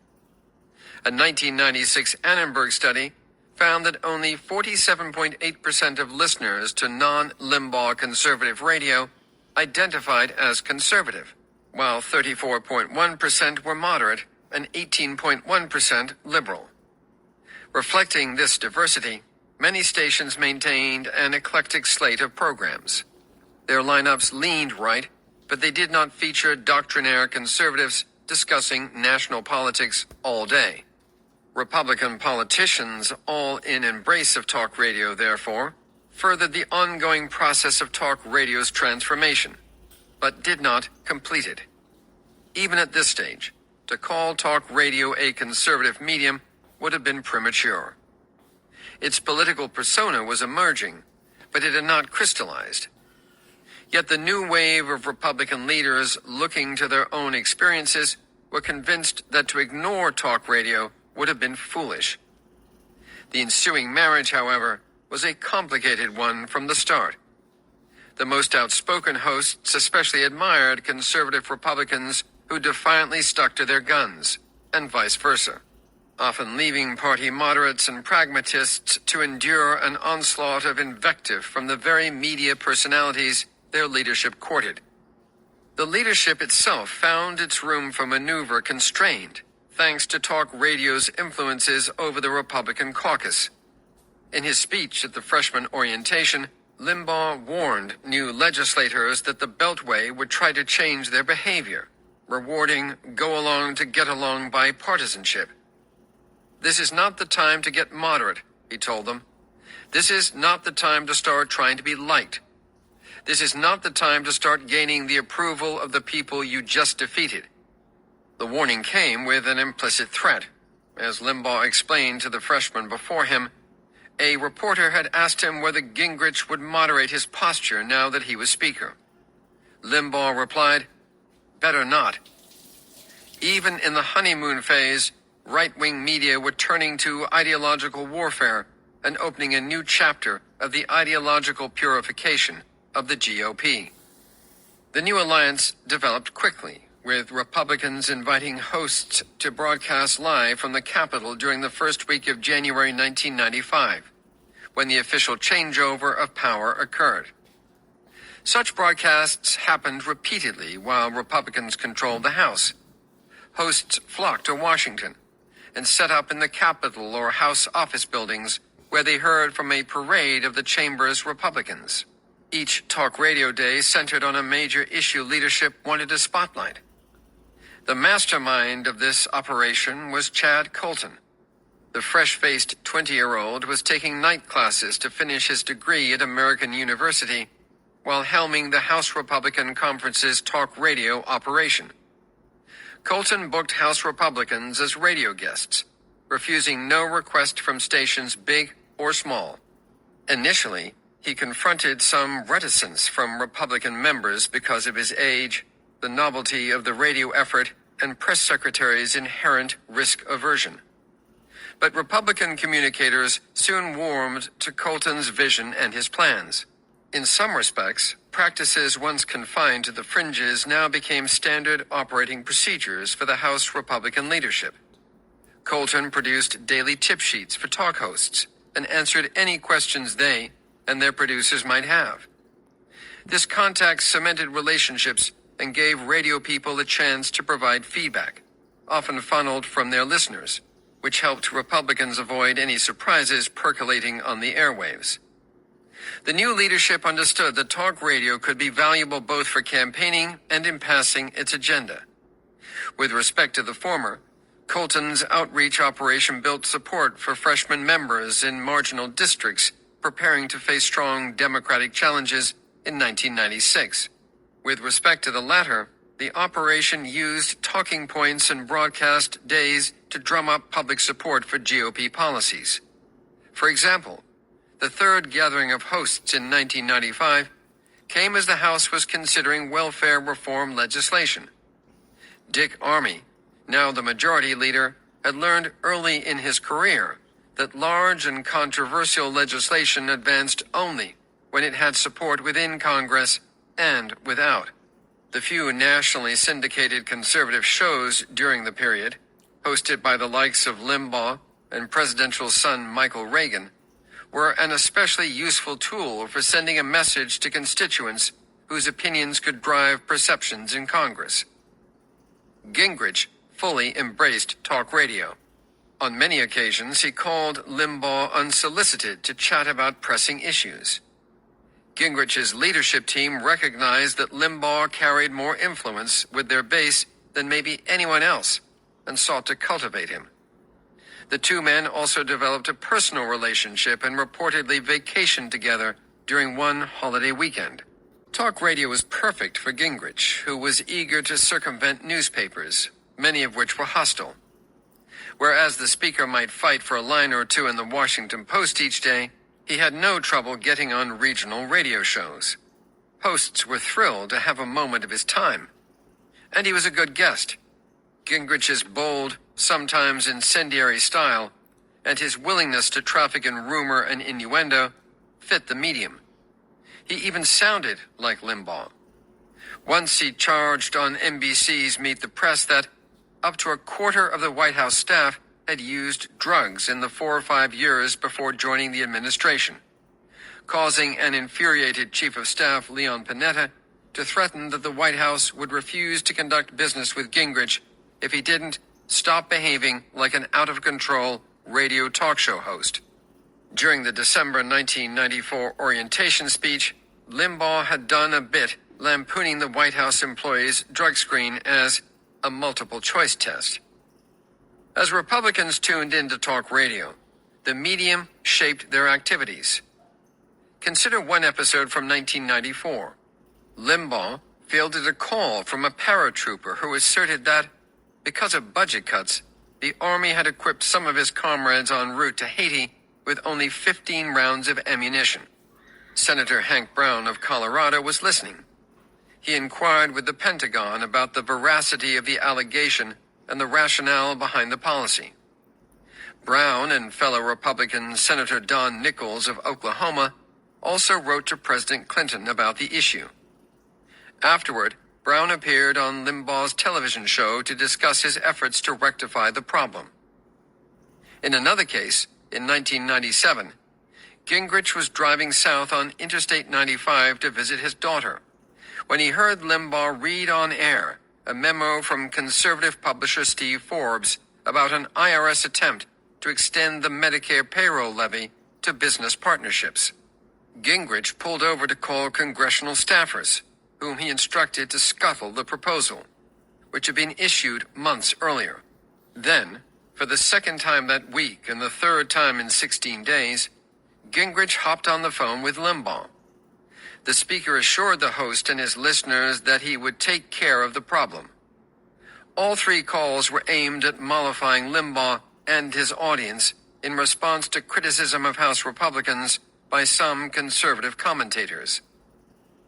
Speaker 18: A 1996 Annenberg study found that only 47.8% of listeners to non-Limbaugh conservative radio identified as conservative, while 34.1% were moderate and 18.1% liberal. Reflecting this diversity, many stations maintained an eclectic slate of programs. Their lineups leaned right, but they did not feature doctrinaire conservatives discussing national politics all day. Republican politicians, all in embrace of talk radio, therefore, furthered the ongoing process of talk radio's transformation, but did not complete it. Even at this stage, to call talk radio a conservative medium would have been premature. Its political persona was emerging, but it had not crystallized. Yet the new wave of Republican leaders looking to their own experiences were convinced that to ignore talk radio would have been foolish. The ensuing marriage, however, was a complicated one from the start. The most outspoken hosts especially admired conservative Republicans who defiantly stuck to their guns, and vice versa, often leaving party moderates and pragmatists to endure an onslaught of invective from the very media personalities their leadership courted. The leadership itself found its room for maneuver constrained, thanks to talk radio's influences over the Republican caucus. In his speech at the freshman orientation, Limbaugh warned new legislators that the Beltway would try to change their behavior, rewarding go-along-to-get-along bipartisanship. This is not the time to get moderate, he told them. This is not the time to start trying to be liked. This is not the time to start gaining the approval of the people you just defeated. The warning came with an implicit threat. As Limbaugh explained to the freshmen before him, a reporter had asked him whether Gingrich would moderate his posture now that he was Speaker. Limbaugh replied, "Better not." Even in the honeymoon phase, right-wing media were turning to ideological warfare and opening a new chapter of the ideological purification of the GOP. The new alliance developed quickly, with Republicans inviting hosts to broadcast live from the Capitol during the first week of January 1995, when the official changeover of power occurred. Such broadcasts happened repeatedly while Republicans controlled the House. Hosts flocked to Washington and set up in the Capitol or House office buildings, where they heard from a parade of the chamber's Republicans. Each talk radio day centered on a major issue leadership wanted to spotlight. The mastermind of this operation was Chad Colton. The fresh-faced 20-year-old was taking night classes to finish his degree at American University while helming the House Republican Conference's talk radio operation. Colton booked House Republicans as radio guests, refusing no request from stations big or small. Initially, he confronted some reticence from Republican members because of his age, the novelty of the radio effort, and press secretary's inherent risk aversion. But Republican communicators soon warmed to Colton's vision and his plans. In some respects, practices once confined to the fringes now became standard operating procedures for the House Republican leadership. Colton produced daily tip sheets for talk hosts and answered any questions they and their producers might have. This contact cemented relationships and gave radio people a chance to provide feedback, often funneled from their listeners, which helped Republicans avoid any surprises percolating on the airwaves. The new leadership understood that talk radio could be valuable both for campaigning and in passing its agenda. With respect to the former, Colton's outreach operation built support for freshman members in marginal districts preparing to face strong Democratic challenges in 1996. With respect to the latter, the operation used talking points and broadcast days to drum up public support for GOP policies. For example, the third gathering of hosts in 1995 came as the House was considering welfare reform legislation. Dick Armey, now the majority leader, had learned early in his career that large and controversial legislation advanced only when it had support within Congress and without. The few nationally syndicated conservative shows during the period, hosted by the likes of Limbaugh and presidential son Michael Reagan, were an especially useful tool for sending a message to constituents whose opinions could drive perceptions in Congress. Gingrich fully embraced talk radio. On many occasions, he called Limbaugh unsolicited to chat about pressing issues. Gingrich's leadership team recognized that Limbaugh carried more influence with their base than maybe anyone else and sought to cultivate him. The two men also developed a personal relationship and reportedly vacationed together during one holiday weekend. Talk radio was perfect for Gingrich, who was eager to circumvent newspapers, many of which were hostile. Whereas the speaker might fight for a line or two in the Washington Post each day, he had no trouble getting on regional radio shows. Hosts were thrilled to have a moment of his time. And he was a good guest. Gingrich's bold, sometimes incendiary style, and his willingness to traffic in rumor and innuendo fit the medium. He even sounded like Limbaugh. Once he charged on NBC's Meet the Press that up to a quarter of the White House staff had used drugs in the 4 or 5 years before joining the administration, causing an infuriated Chief of Staff, Leon Panetta, to threaten that the White House would refuse to conduct business with Gingrich if he didn't stop behaving like an out-of-control radio talk show host. During the December 1994 orientation speech, Limbaugh had done a bit lampooning the White House employees' drug screen as a multiple-choice test. As Republicans tuned in to talk radio, the medium shaped their activities. Consider one episode from 1994. Limbaugh fielded a call from a paratrooper who asserted that, because of budget cuts, the Army had equipped some of his comrades en route to Haiti with only 15 rounds of ammunition. Senator Hank Brown of Colorado was listening. He inquired with the Pentagon about the veracity of the allegation and the rationale behind the policy. Brown and fellow Republican Senator Don Nichols of Oklahoma also wrote to President Clinton about the issue. Afterward, Brown appeared on Limbaugh's television show to discuss his efforts to rectify the problem. In another case, in 1997, Gingrich was driving south on Interstate 95 to visit his daughter when he heard Limbaugh read on air a memo from conservative publisher Steve Forbes about an IRS attempt to extend the Medicare payroll levy to business partnerships. Gingrich pulled over to call congressional staffers, whom he instructed to scuttle the proposal, which had been issued months earlier. Then, for the second time that week and the third time in 16 days, Gingrich hopped on the phone with Limbaugh. The speaker assured the host and his listeners that he would take care of the problem. All three calls were aimed at mollifying Limbaugh and his audience in response to criticism of House Republicans by some conservative commentators.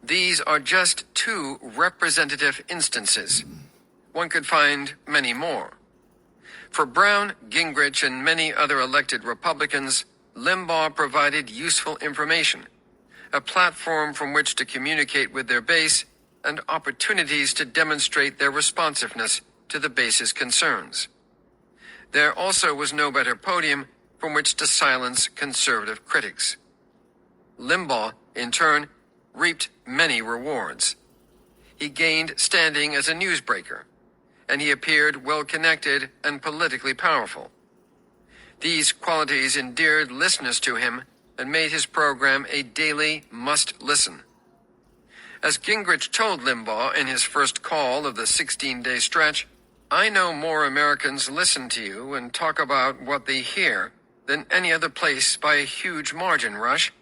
Speaker 18: These are just two representative instances. One could find many more. For Brown, Gingrich, and many other elected Republicans, Limbaugh provided useful information, a platform from which to communicate with their base, and opportunities to demonstrate their responsiveness to the base's concerns. There also was no better podium from which to silence conservative critics. Limbaugh, in turn, reaped many rewards. He gained standing as a newsbreaker, and he appeared well-connected and politically powerful. These qualities endeared listeners to him and made his program a daily must-listen. As Gingrich told Limbaugh in his first call of the 16-day stretch, "I know more Americans listen to you and talk about what they hear than any other place by a huge margin, Rush,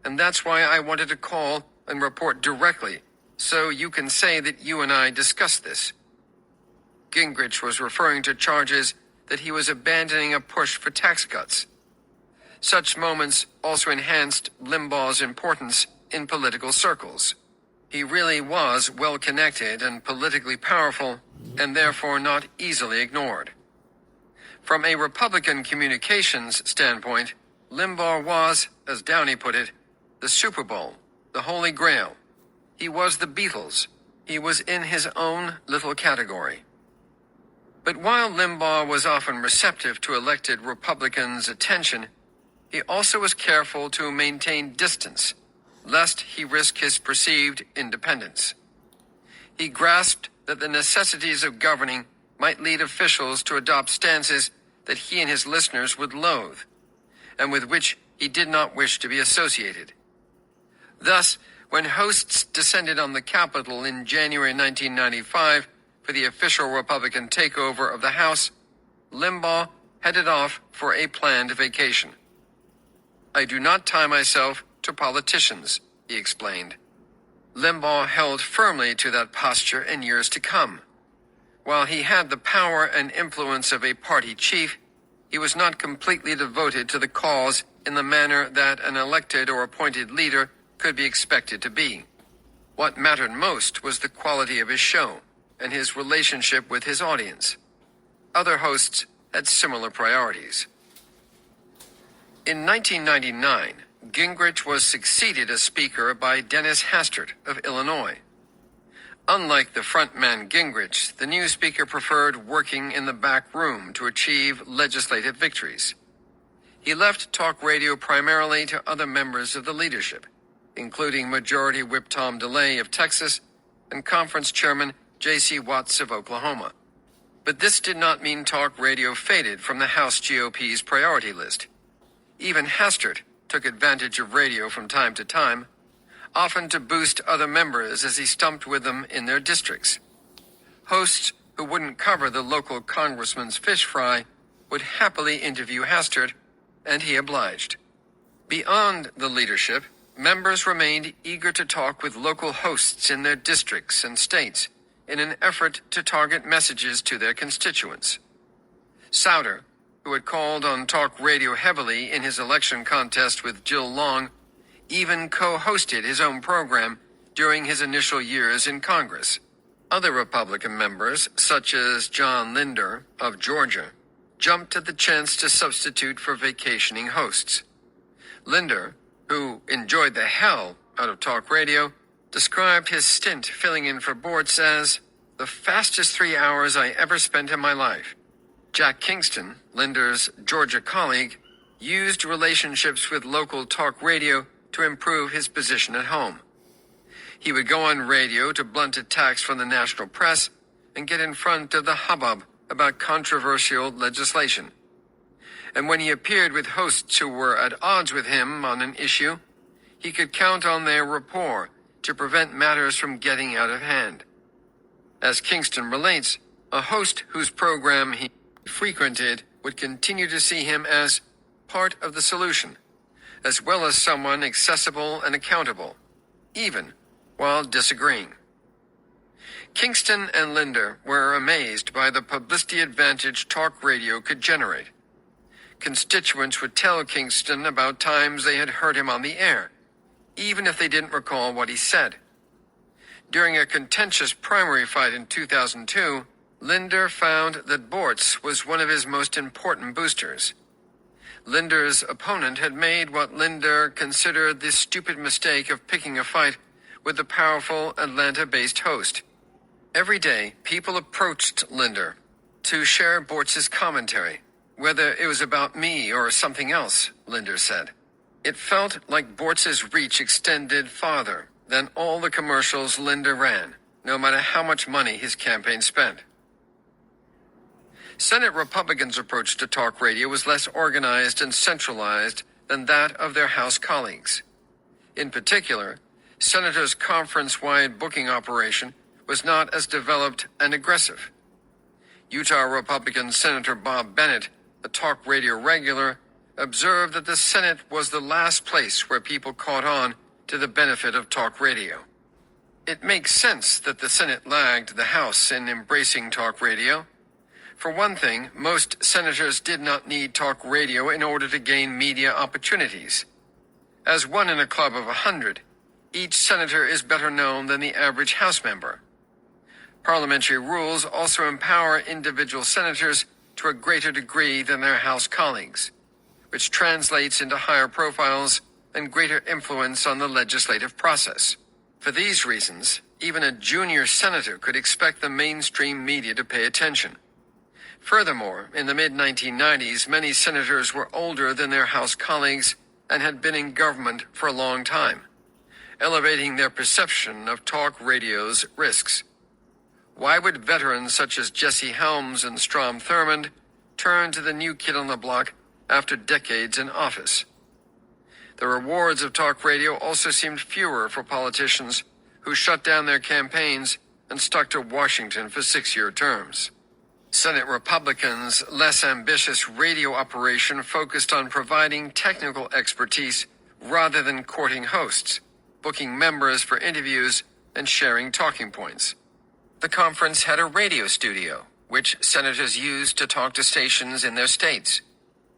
Speaker 18: and that's why I wanted to call and report directly, so you can say that you and I discussed this." Gingrich was referring to charges that he was abandoning a push for tax cuts. Such moments also enhanced Limbaugh's importance in political circles. He really was well-connected and politically powerful, and therefore not easily ignored. From a Republican communications standpoint, Limbaugh was, as Downey put it, the Super Bowl, the Holy Grail. He was the Beatles. He was in his own little category. But while Limbaugh was often receptive to elected Republicans' attention, he also was careful to maintain distance, lest he risk his perceived independence. He grasped that the necessities of governing might lead officials to adopt stances that he and his listeners would loathe, and with which he did not wish to be associated. Thus, when hosts descended on the Capitol in January 1995 for the official Republican takeover of the House, Limbaugh headed off for a planned vacation. "I do not tie myself to politicians," he explained. Limbaugh held firmly to that posture in years to come. While he had the power and influence of a party chief, he was not completely devoted to the cause in the manner that an elected or appointed leader could be expected to be. What mattered most was the quality of his show and his relationship with his audience. Other hosts had similar priorities. In 1999, Gingrich was succeeded as Speaker by Dennis Hastert of Illinois. Unlike the frontman Gingrich, the new Speaker preferred working in the back room to achieve legislative victories. He left talk radio primarily to other members of the leadership, including Majority Whip Tom DeLay of Texas and Conference Chairman J.C. Watts of Oklahoma. But this did not mean talk radio faded from the House GOP's priority list. Even Hastert took advantage of radio from time to time, often to boost other members as he stumped with them in their districts. Hosts who wouldn't cover the local congressman's fish fry would happily interview Hastert, and he obliged. Beyond the leadership, members remained eager to talk with local hosts in their districts and states in an effort to target messages to their constituents. Souder, who had called on talk radio heavily in his election contest with Jill Long, even co-hosted his own program during his initial years in Congress. Other Republican members, such as John Linder of Georgia, jumped at the chance to substitute for vacationing hosts. Linder, who enjoyed the hell out of talk radio, described his stint filling in for Bortz as the fastest 3 hours I ever spent in my life. Jack Kingston, Linder's Georgia colleague, used relationships with local talk radio to improve his position at home. He would go on radio to blunt attacks from the national press and get in front of the hubbub about controversial legislation. And when he appeared with hosts who were at odds with him on an issue, he could count on their rapport to prevent matters from getting out of hand. As Kingston relates, a host whose program he frequented would continue to see him as part of the solution, as well as someone accessible and accountable, even while disagreeing. Kingston and Linder were amazed by the publicity advantage talk radio could generate. Constituents would tell Kingston about times they had heard him on the air, even if they didn't recall what he said. During a contentious primary fight in 2002, Linder found that Bortz was one of his most important boosters. Linder's opponent had made what Linder considered the stupid mistake of picking a fight with the powerful Atlanta-based host. Every day, people approached Linder to share Bortz's commentary, whether it was about me or something else, Linder said. It felt like Bortz's reach extended farther than all the commercials Linder ran, no matter how much money his campaign spent. Senate Republicans' approach to talk radio was less organized and centralized than that of their House colleagues. In particular, Senators' conference-wide booking operation was not as developed and aggressive. Utah Republican Senator Bob Bennett, a talk radio regular, observed that the Senate was the last place where people caught on to the benefit of talk radio. It makes sense that the Senate lagged the House in embracing talk radio. For one thing, most senators did not need talk radio in order to gain media opportunities. As one in a club of 100, each senator is better known than the average House member. Parliamentary rules also empower individual senators to a greater degree than their House colleagues, which translates into higher profiles and greater influence on the legislative process. For these reasons, even a junior senator could expect the mainstream media to pay attention. Furthermore, in the mid-1990s, many senators were older than their House colleagues and had been in government for a long time, elevating their perception of talk radio's risks. Why would veterans such as Jesse Helms and Strom Thurmond, turned to the new kid on the block after decades in office. The rewards of talk radio also seemed fewer for politicians who shut down their campaigns and stuck to Washington for 6-year terms. Senate Republicans' less ambitious radio operation focused on providing technical expertise rather than courting hosts, booking members for interviews, and sharing talking points. The conference had a radio studio, which senators used to talk to stations in their states,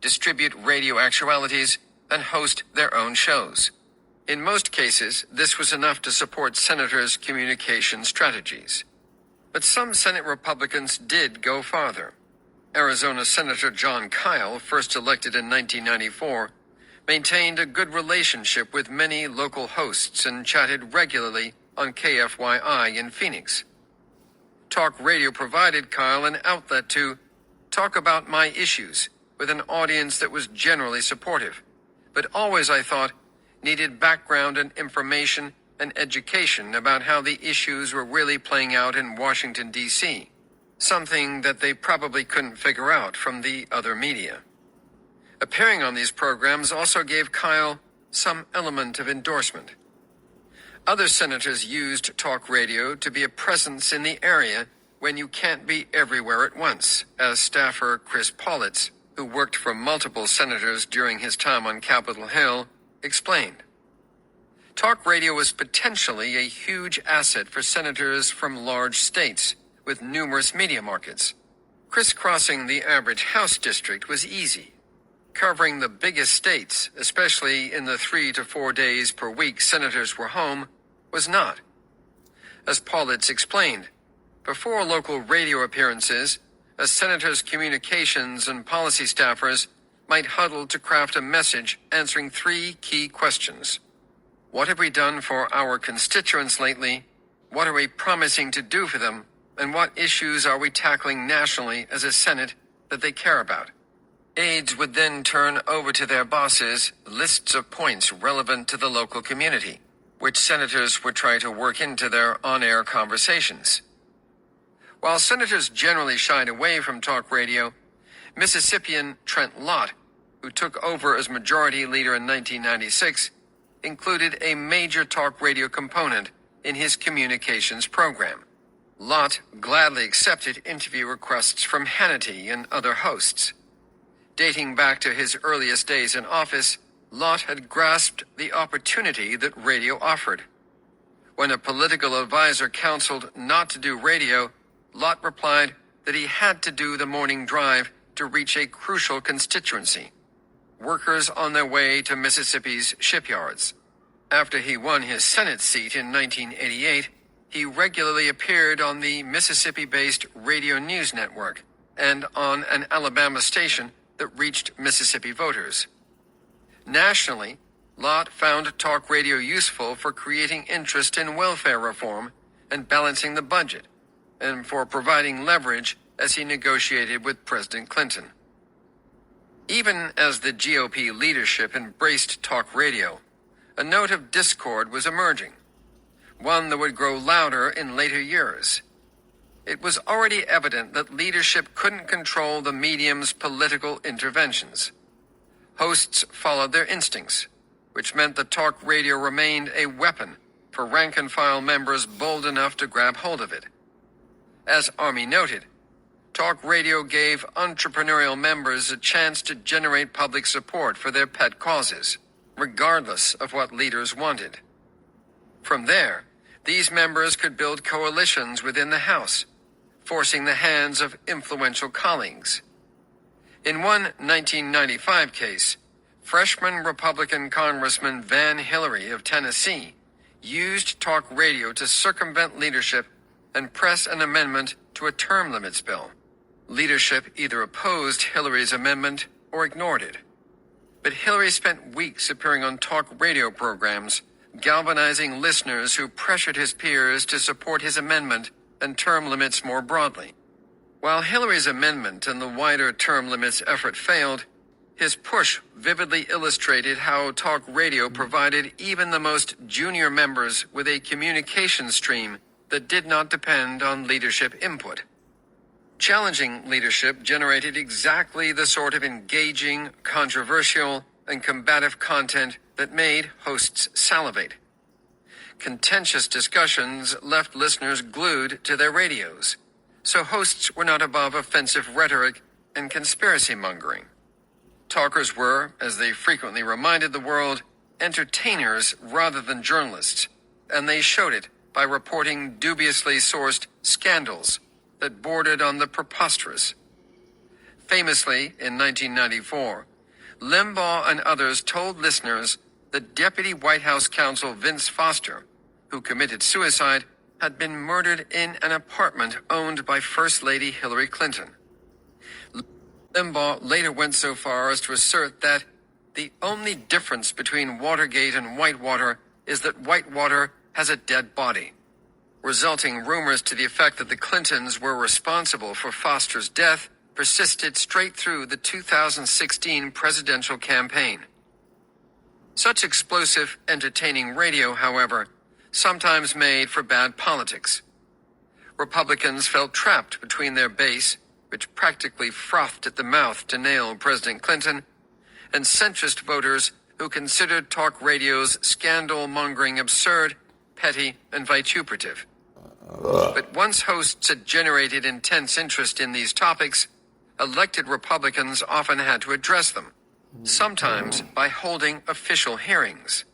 Speaker 18: distribute radio actualities, and host their own shows. In most cases, this was enough to support senators' communication strategies. But some Senate Republicans did go farther. Arizona Senator John Kyle, first elected in 1994, maintained a good relationship with many local hosts and chatted regularly on KFYI in Phoenix. Talk radio provided Kyle an outlet to talk about my issues with an audience that was generally supportive, but always, I thought, needed background and information and education about how the issues were really playing out in Washington, D.C., something that they probably couldn't figure out from the other media. Appearing on these programs also gave Kyle some element of endorsement. Other senators used talk radio to be a presence in the area when you can't be everywhere at once, as staffer Chris Paulitz, who worked for multiple senators during his time on Capitol Hill, explained. Talk radio was potentially a huge asset for senators from large states with numerous media markets. Crisscrossing the average House district was easy. Covering the biggest states, especially in the 3 to 4 days per week senators were home, was not. As Paulitz explained, before local radio appearances, a senator's communications and policy staffers might huddle to craft a message answering 3 key questions. What have we done for our constituents lately? What are we promising to do for them? And what issues are we tackling nationally as a Senate that they care about? Aides would then turn over to their bosses lists of points relevant to the local community, which senators would try to work into their on-air conversations. While senators generally shied away from talk radio, Mississippian Trent Lott, who took over as majority leader in 1996, included a major talk radio component in his communications program. Lott gladly accepted interview requests from Hannity and other hosts. Dating back to his earliest days in office, Lott had grasped the opportunity that radio offered. When a political advisor counseled not to do radio, Lott replied that he had to do the morning drive to reach a crucial constituency: workers on their way to Mississippi's shipyards. After he won his Senate seat in 1988, he regularly appeared on the Mississippi-based radio news network and on an Alabama station that reached Mississippi voters. Nationally, Lott found talk radio useful for creating interest in welfare reform and balancing the budget, and for providing leverage as he negotiated with President Clinton. Even as the GOP leadership embraced talk radio, a note of discord was emerging, one that would grow louder in later years. It was already evident that leadership couldn't control the medium's political interventions. Hosts followed their instincts, which meant that talk radio remained a weapon for rank-and-file members bold enough to grab hold of it. As Army noted, talk radio gave entrepreneurial members a chance to generate public support for their pet causes, regardless of what leaders wanted. From there, these members could build coalitions within the House, forcing the hands of influential colleagues. In one 1995 case, freshman Republican Congressman Van Hillary of Tennessee used talk radio to circumvent leadership and press an amendment to a term limits bill. Leadership either opposed Hillary's amendment or ignored it. But Hillary spent weeks appearing on talk radio programs, galvanizing listeners who pressured his peers to support his amendment and term limits more broadly. While Hillary's amendment and the wider term limits effort failed, his push vividly illustrated how talk radio provided even the most junior members with a communication stream that did not depend on leadership input. Challenging leadership generated exactly the sort of engaging, controversial, and combative content that made hosts salivate. Contentious discussions left listeners glued to their radios, so hosts were not above offensive rhetoric and conspiracy mongering. Talkers were, as they frequently reminded the world, entertainers rather than journalists, and they showed it by reporting dubiously sourced scandals that bordered on the preposterous. Famously, in 1994, Limbaugh and others told listeners that Deputy White House counsel Vince Foster, who committed suicide, had been murdered in an apartment owned by First Lady Hillary Clinton. Limbaugh later went so far as to assert that the only difference between Watergate and Whitewater is that Whitewater has a dead body, resulting rumors to the effect that the Clintons were responsible for Foster's death persisted straight through the 2016 presidential campaign. Such explosive, entertaining radio, however, sometimes made for bad politics. Republicans felt trapped between their base, which practically frothed at the mouth to nail President Clinton, and centrist voters who considered talk radio's scandal-mongering absurd, petty, and vituperative. But once hosts had generated intense interest in these topics, elected Republicans often had to address them, sometimes by holding official hearings.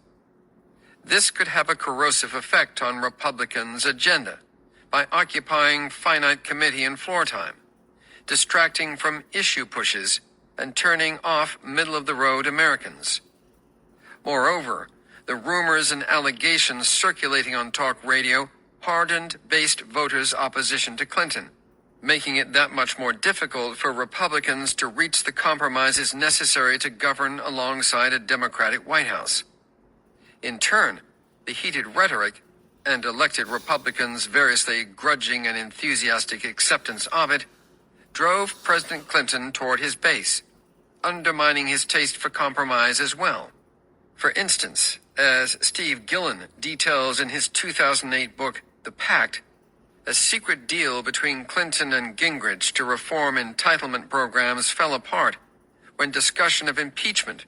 Speaker 18: This could have a corrosive effect on Republicans' agenda by occupying finite committee and floor time, distracting from issue pushes, and turning off middle-of-the-road Americans. Moreover, the rumors and allegations circulating on talk radio hardened based voters' opposition to Clinton, making it that much more difficult for Republicans to reach the compromises necessary to govern alongside a Democratic White House. In turn, the heated rhetoric and elected Republicans' variously grudging and enthusiastic acceptance of it drove President Clinton toward his base, undermining his taste for compromise as well. For instance, as Steve Gillen details in his 2008 book, The Pact, a secret deal between Clinton and Gingrich to reform entitlement programs fell apart when discussion of impeachment,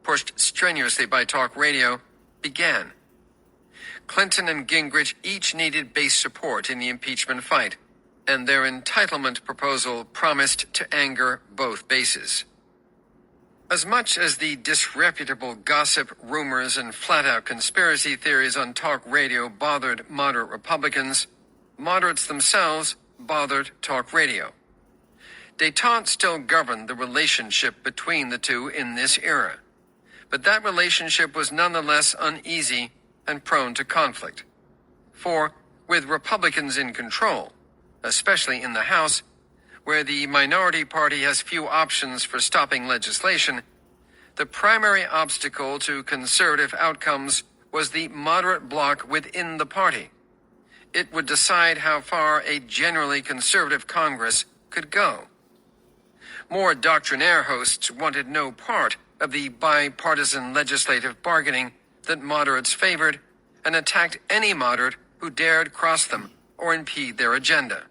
Speaker 18: pushed strenuously by talk radio, began. Clinton and Gingrich each needed base support in the impeachment fight, and their entitlement proposal promised to anger both bases. As much as the disreputable gossip, rumors, and flat-out conspiracy theories on talk radio bothered moderate Republicans, moderates themselves bothered talk radio. Détente still governed the relationship between the two in this era, but that relationship was nonetheless uneasy and prone to conflict. For, with Republicans in control, especially in the House, where the minority party has few options for stopping legislation, the primary obstacle to conservative outcomes was the moderate bloc within the party. It would decide how far a generally conservative Congress could go. More doctrinaire hosts wanted no part of the bipartisan legislative bargaining that moderates favored and attacked any moderate who dared cross them or impede their agenda.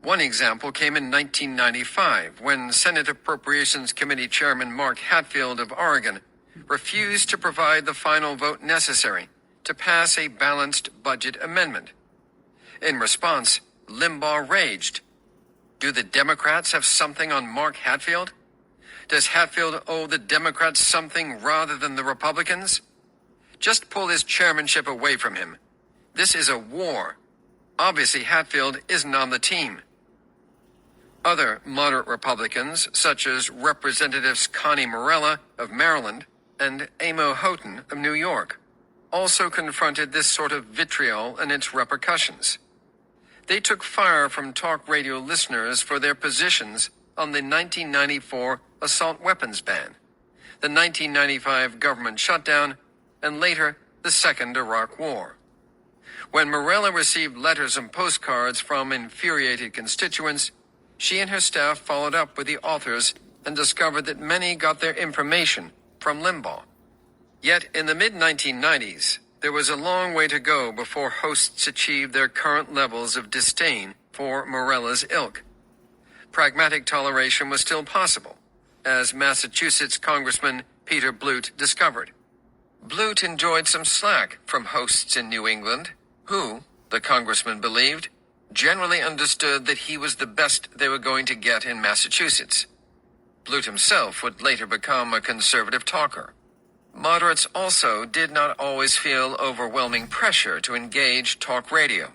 Speaker 18: One example came in 1995 when Senate Appropriations Committee Chairman Mark Hatfield of Oregon refused to provide the final vote necessary to pass a balanced budget amendment. In response, Limbaugh raged. Do the Democrats have something on Mark Hatfield? Does Hatfield owe the Democrats something rather than the Republicans? Just pull his chairmanship away from him. This is a war. Obviously, Hatfield isn't on the team. Other moderate Republicans, such as Representatives Connie Morella of Maryland and Amo Houghton of New York, also confronted this sort of vitriol and its repercussions. They took fire from talk radio listeners for their positions on the 1994 assault weapons ban, the 1995 government shutdown, and later the Second Iraq War. When Morella received letters and postcards from infuriated constituents, she and her staff followed up with the authors and discovered that many got their information from Limbaugh. Yet in the mid-1990s, there was a long way to go before hosts achieved their current levels of disdain for Morella's ilk. pragmatic toleration was still possible, as Massachusetts Congressman Peter Blute discovered. Blute enjoyed some slack from hosts in New England, who, the congressman believed, generally understood that he was the best they were going to get in Massachusetts. Blute himself would later become a conservative talker. Moderates also did not always feel overwhelming pressure to engage talk radio.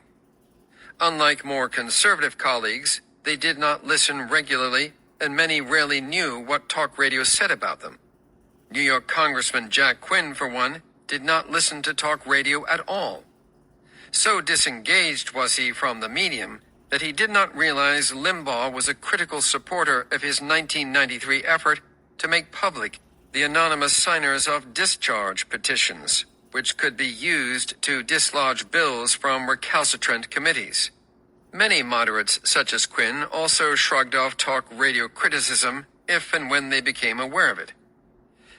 Speaker 18: Unlike more conservative colleagues, they did not listen regularly, and many rarely knew what talk radio said about them. New York Congressman Jack Quinn, for one, did not listen to talk radio at all. So disengaged was he from the medium that he did not realize Limbaugh was a critical supporter of his 1993 effort to make public the anonymous signers of discharge petitions, which could be used to dislodge bills from recalcitrant committees. Many moderates, such as Quinn, also shrugged off talk radio criticism if and when they became aware of it.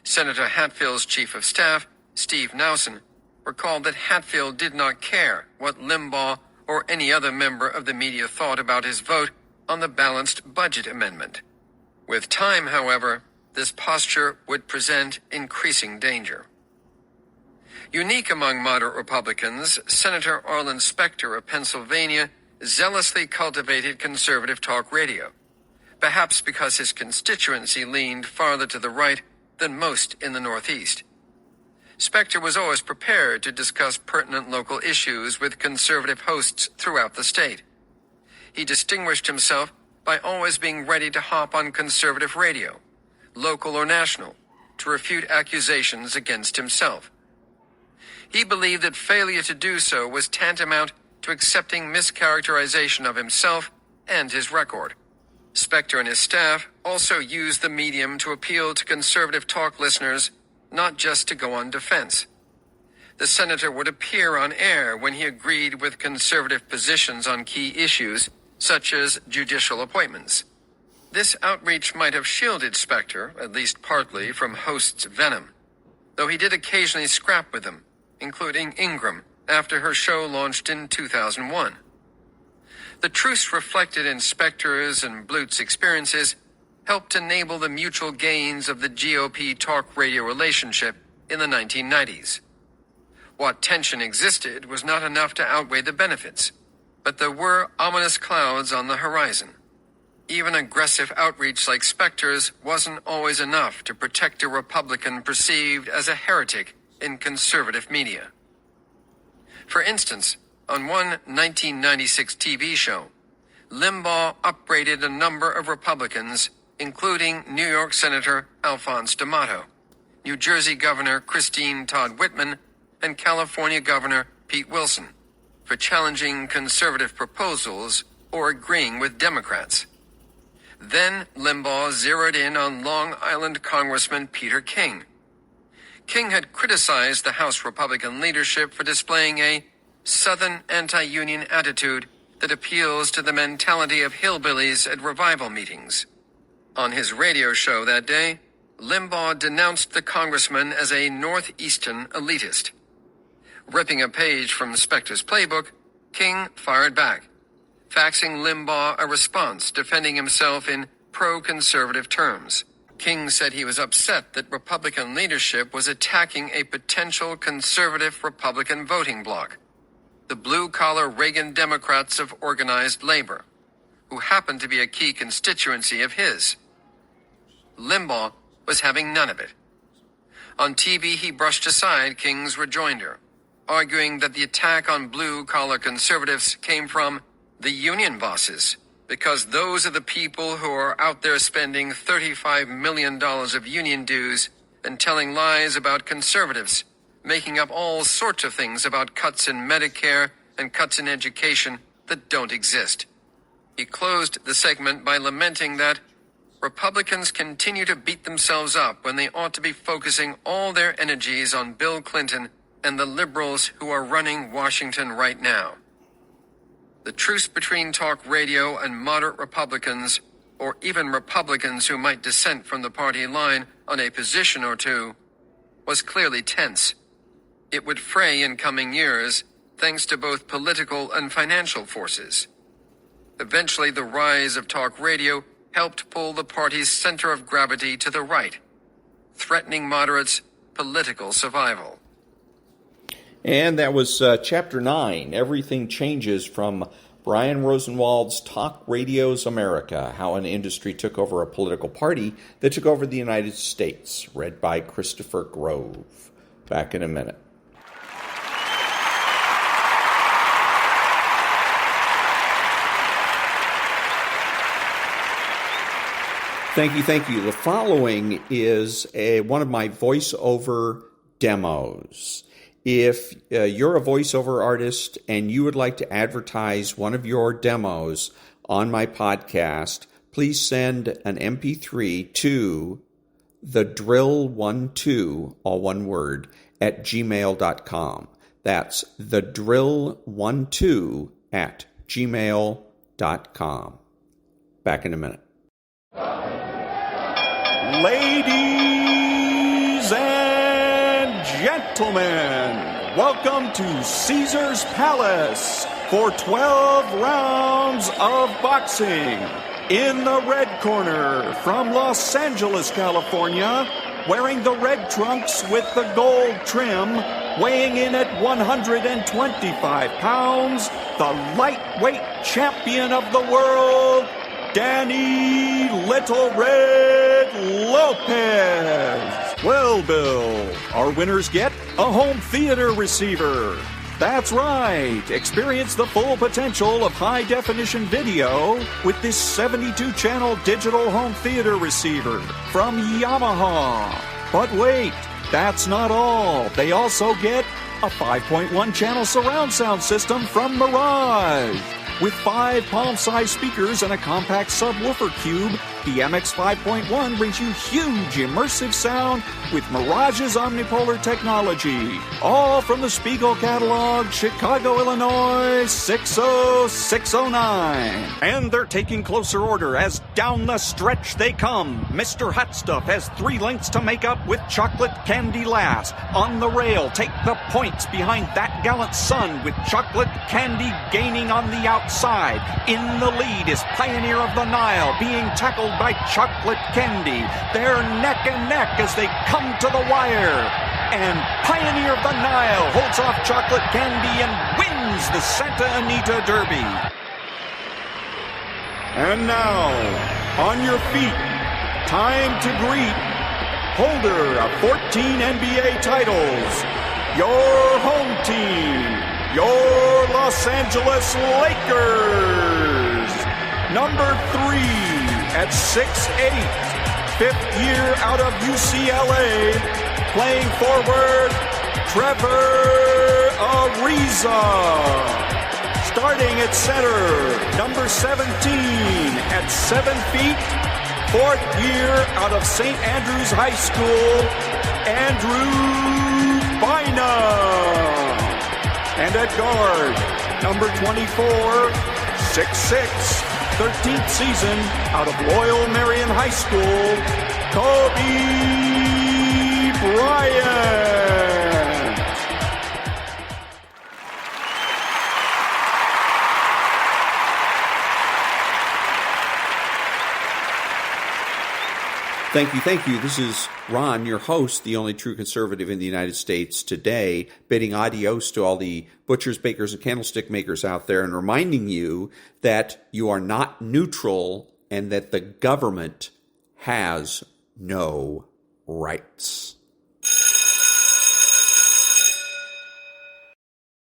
Speaker 18: Senator Hatfield's chief of staff, Steve Nowson, recalled that Hatfield did not care what Limbaugh or any other member of the media thought about his vote on the balanced budget amendment. With time, however, this posture would present increasing danger. Unique among moderate Republicans, Senator Arlen Specter of Pennsylvania zealously cultivated conservative talk radio, perhaps because his constituency leaned farther to the right than most in the Northeast. Specter was always prepared to discuss pertinent local issues with conservative hosts throughout the state. He distinguished himself by always being ready to hop on conservative radio, local or national, to refute accusations against himself. He believed that failure to do so was tantamount to accepting mischaracterization of himself and his record. Specter and his staff also used the medium to appeal to conservative talk listeners, not just to go on defense. The senator would appear on air when he agreed with conservative positions on key issues, such as judicial appointments. This outreach might have shielded Specter, at least partly, from hosts' venom, though he did occasionally scrap with them, including Ingram, after her show launched in 2001. The truce reflected in Specter's and Blute's experiences helped enable the mutual gains of the GOP talk radio relationship in the 1990s. What tension existed was not enough to outweigh the benefits, but there were ominous clouds on the horizon. Even aggressive outreach like Specter's wasn't always enough to protect a Republican perceived as a heretic in conservative media. For instance, on one 1996 TV show, Limbaugh upbraided a number of Republicans, including New York Senator Alphonse D'Amato, New Jersey Governor Christine Todd Whitman, and California Governor Pete Wilson, for challenging conservative proposals or agreeing with Democrats. Then Limbaugh zeroed in on Long Island Congressman Peter King. King had criticized the House Republican leadership for displaying a Southern anti-union attitude that appeals to the mentality of hillbillies at revival meetings. On his radio show that day, Limbaugh denounced the congressman as a Northeastern elitist. Ripping a page from Specter's playbook, King fired back, faxing Limbaugh a response defending himself in pro-conservative terms. King said he was upset that Republican leadership was attacking a potential conservative Republican voting bloc, the blue-collar Reagan Democrats of organized labor, who happened to be a key constituency of his. Limbaugh was having none of it. On TV, he brushed aside King's rejoinder, arguing that the attack on blue-collar conservatives came from the union bosses, because those are the people who are out there spending $35 million of union dues and telling lies about conservatives, making up all sorts of things about cuts in Medicare and cuts in education that don't exist. He closed the segment by lamenting that Republicans continue to beat themselves up when they ought to be focusing all their energies on Bill Clinton and the liberals who are running Washington right now. The truce between talk radio and moderate Republicans, or even Republicans who might dissent from the party line on a position or two, was clearly tense. It would fray in coming years, thanks to both political and financial forces. Eventually, the rise of talk radio helped pull the party's center of gravity to the right, threatening moderates' political survival.
Speaker 2: And that was Chapter 9, Everything Changes, from Brian Rosenwald's Talk Radio's America, How an Industry Took Over a Political Party That Took Over the United States, read by Christopher Grove. Back in a minute. Thank you. The following is one of my voiceover demos. If you're a voiceover artist and you would like to advertise one of your demos on my podcast, please send an MP3 to thedrill12, all one word, at gmail.com. That's thedrill12 at gmail.com. Back in a minute. Ladies and gentlemen, welcome to Caesar's Palace for 12 rounds of boxing. In the red corner, from Los Angeles, California, wearing the red trunks with the gold trim, weighing in at 125 pounds, the lightweight champion of the world, Danny Little Red Lopez. Well, Bill, our winners get a home theater receiver. That's right. Experience the full potential of high-definition video with this 72-channel digital home theater receiver from Yamaha. But wait, that's not all. They also get a 5.1-channel surround sound system from Mirage. With 5 palm-sized speakers and a compact subwoofer cube, the MX 5.1 brings you huge immersive sound with Mirage's omnipolar technology. All from the Spiegel catalog, Chicago, Illinois, 60609. And they're taking closer order as down the stretch they come. Mr. Hot Stuff has 3 lengths to make up with chocolate candy last. On the rail, take the points behind that gallant son with chocolate candy gaining on the outside. In the lead is Pioneer of the Nile being tackled by chocolate candy. They're neck and neck as they come to the wire. And Pioneer of the Nile holds off chocolate candy and wins the Santa Anita Derby. And now, on your feet, time to greet holder of 14 NBA titles, your home team, your Los Angeles Lakers. Number 3 at 6'8", 5th year out of UCLA, playing forward, Trevor Ariza. Starting at center, number 17 at 7 feet, 4th year out of St. Andrews High School, Andrew Bynum. And at guard, number 24, 6'6", 13th season out of Loyal Marion High School, Kobe Bryant. Thank you. This is Ron, your host, the only true conservative in the United States today, bidding adios to all the butchers, bakers, and candlestick makers out there and reminding you that you are not neutral and that the government has no rights.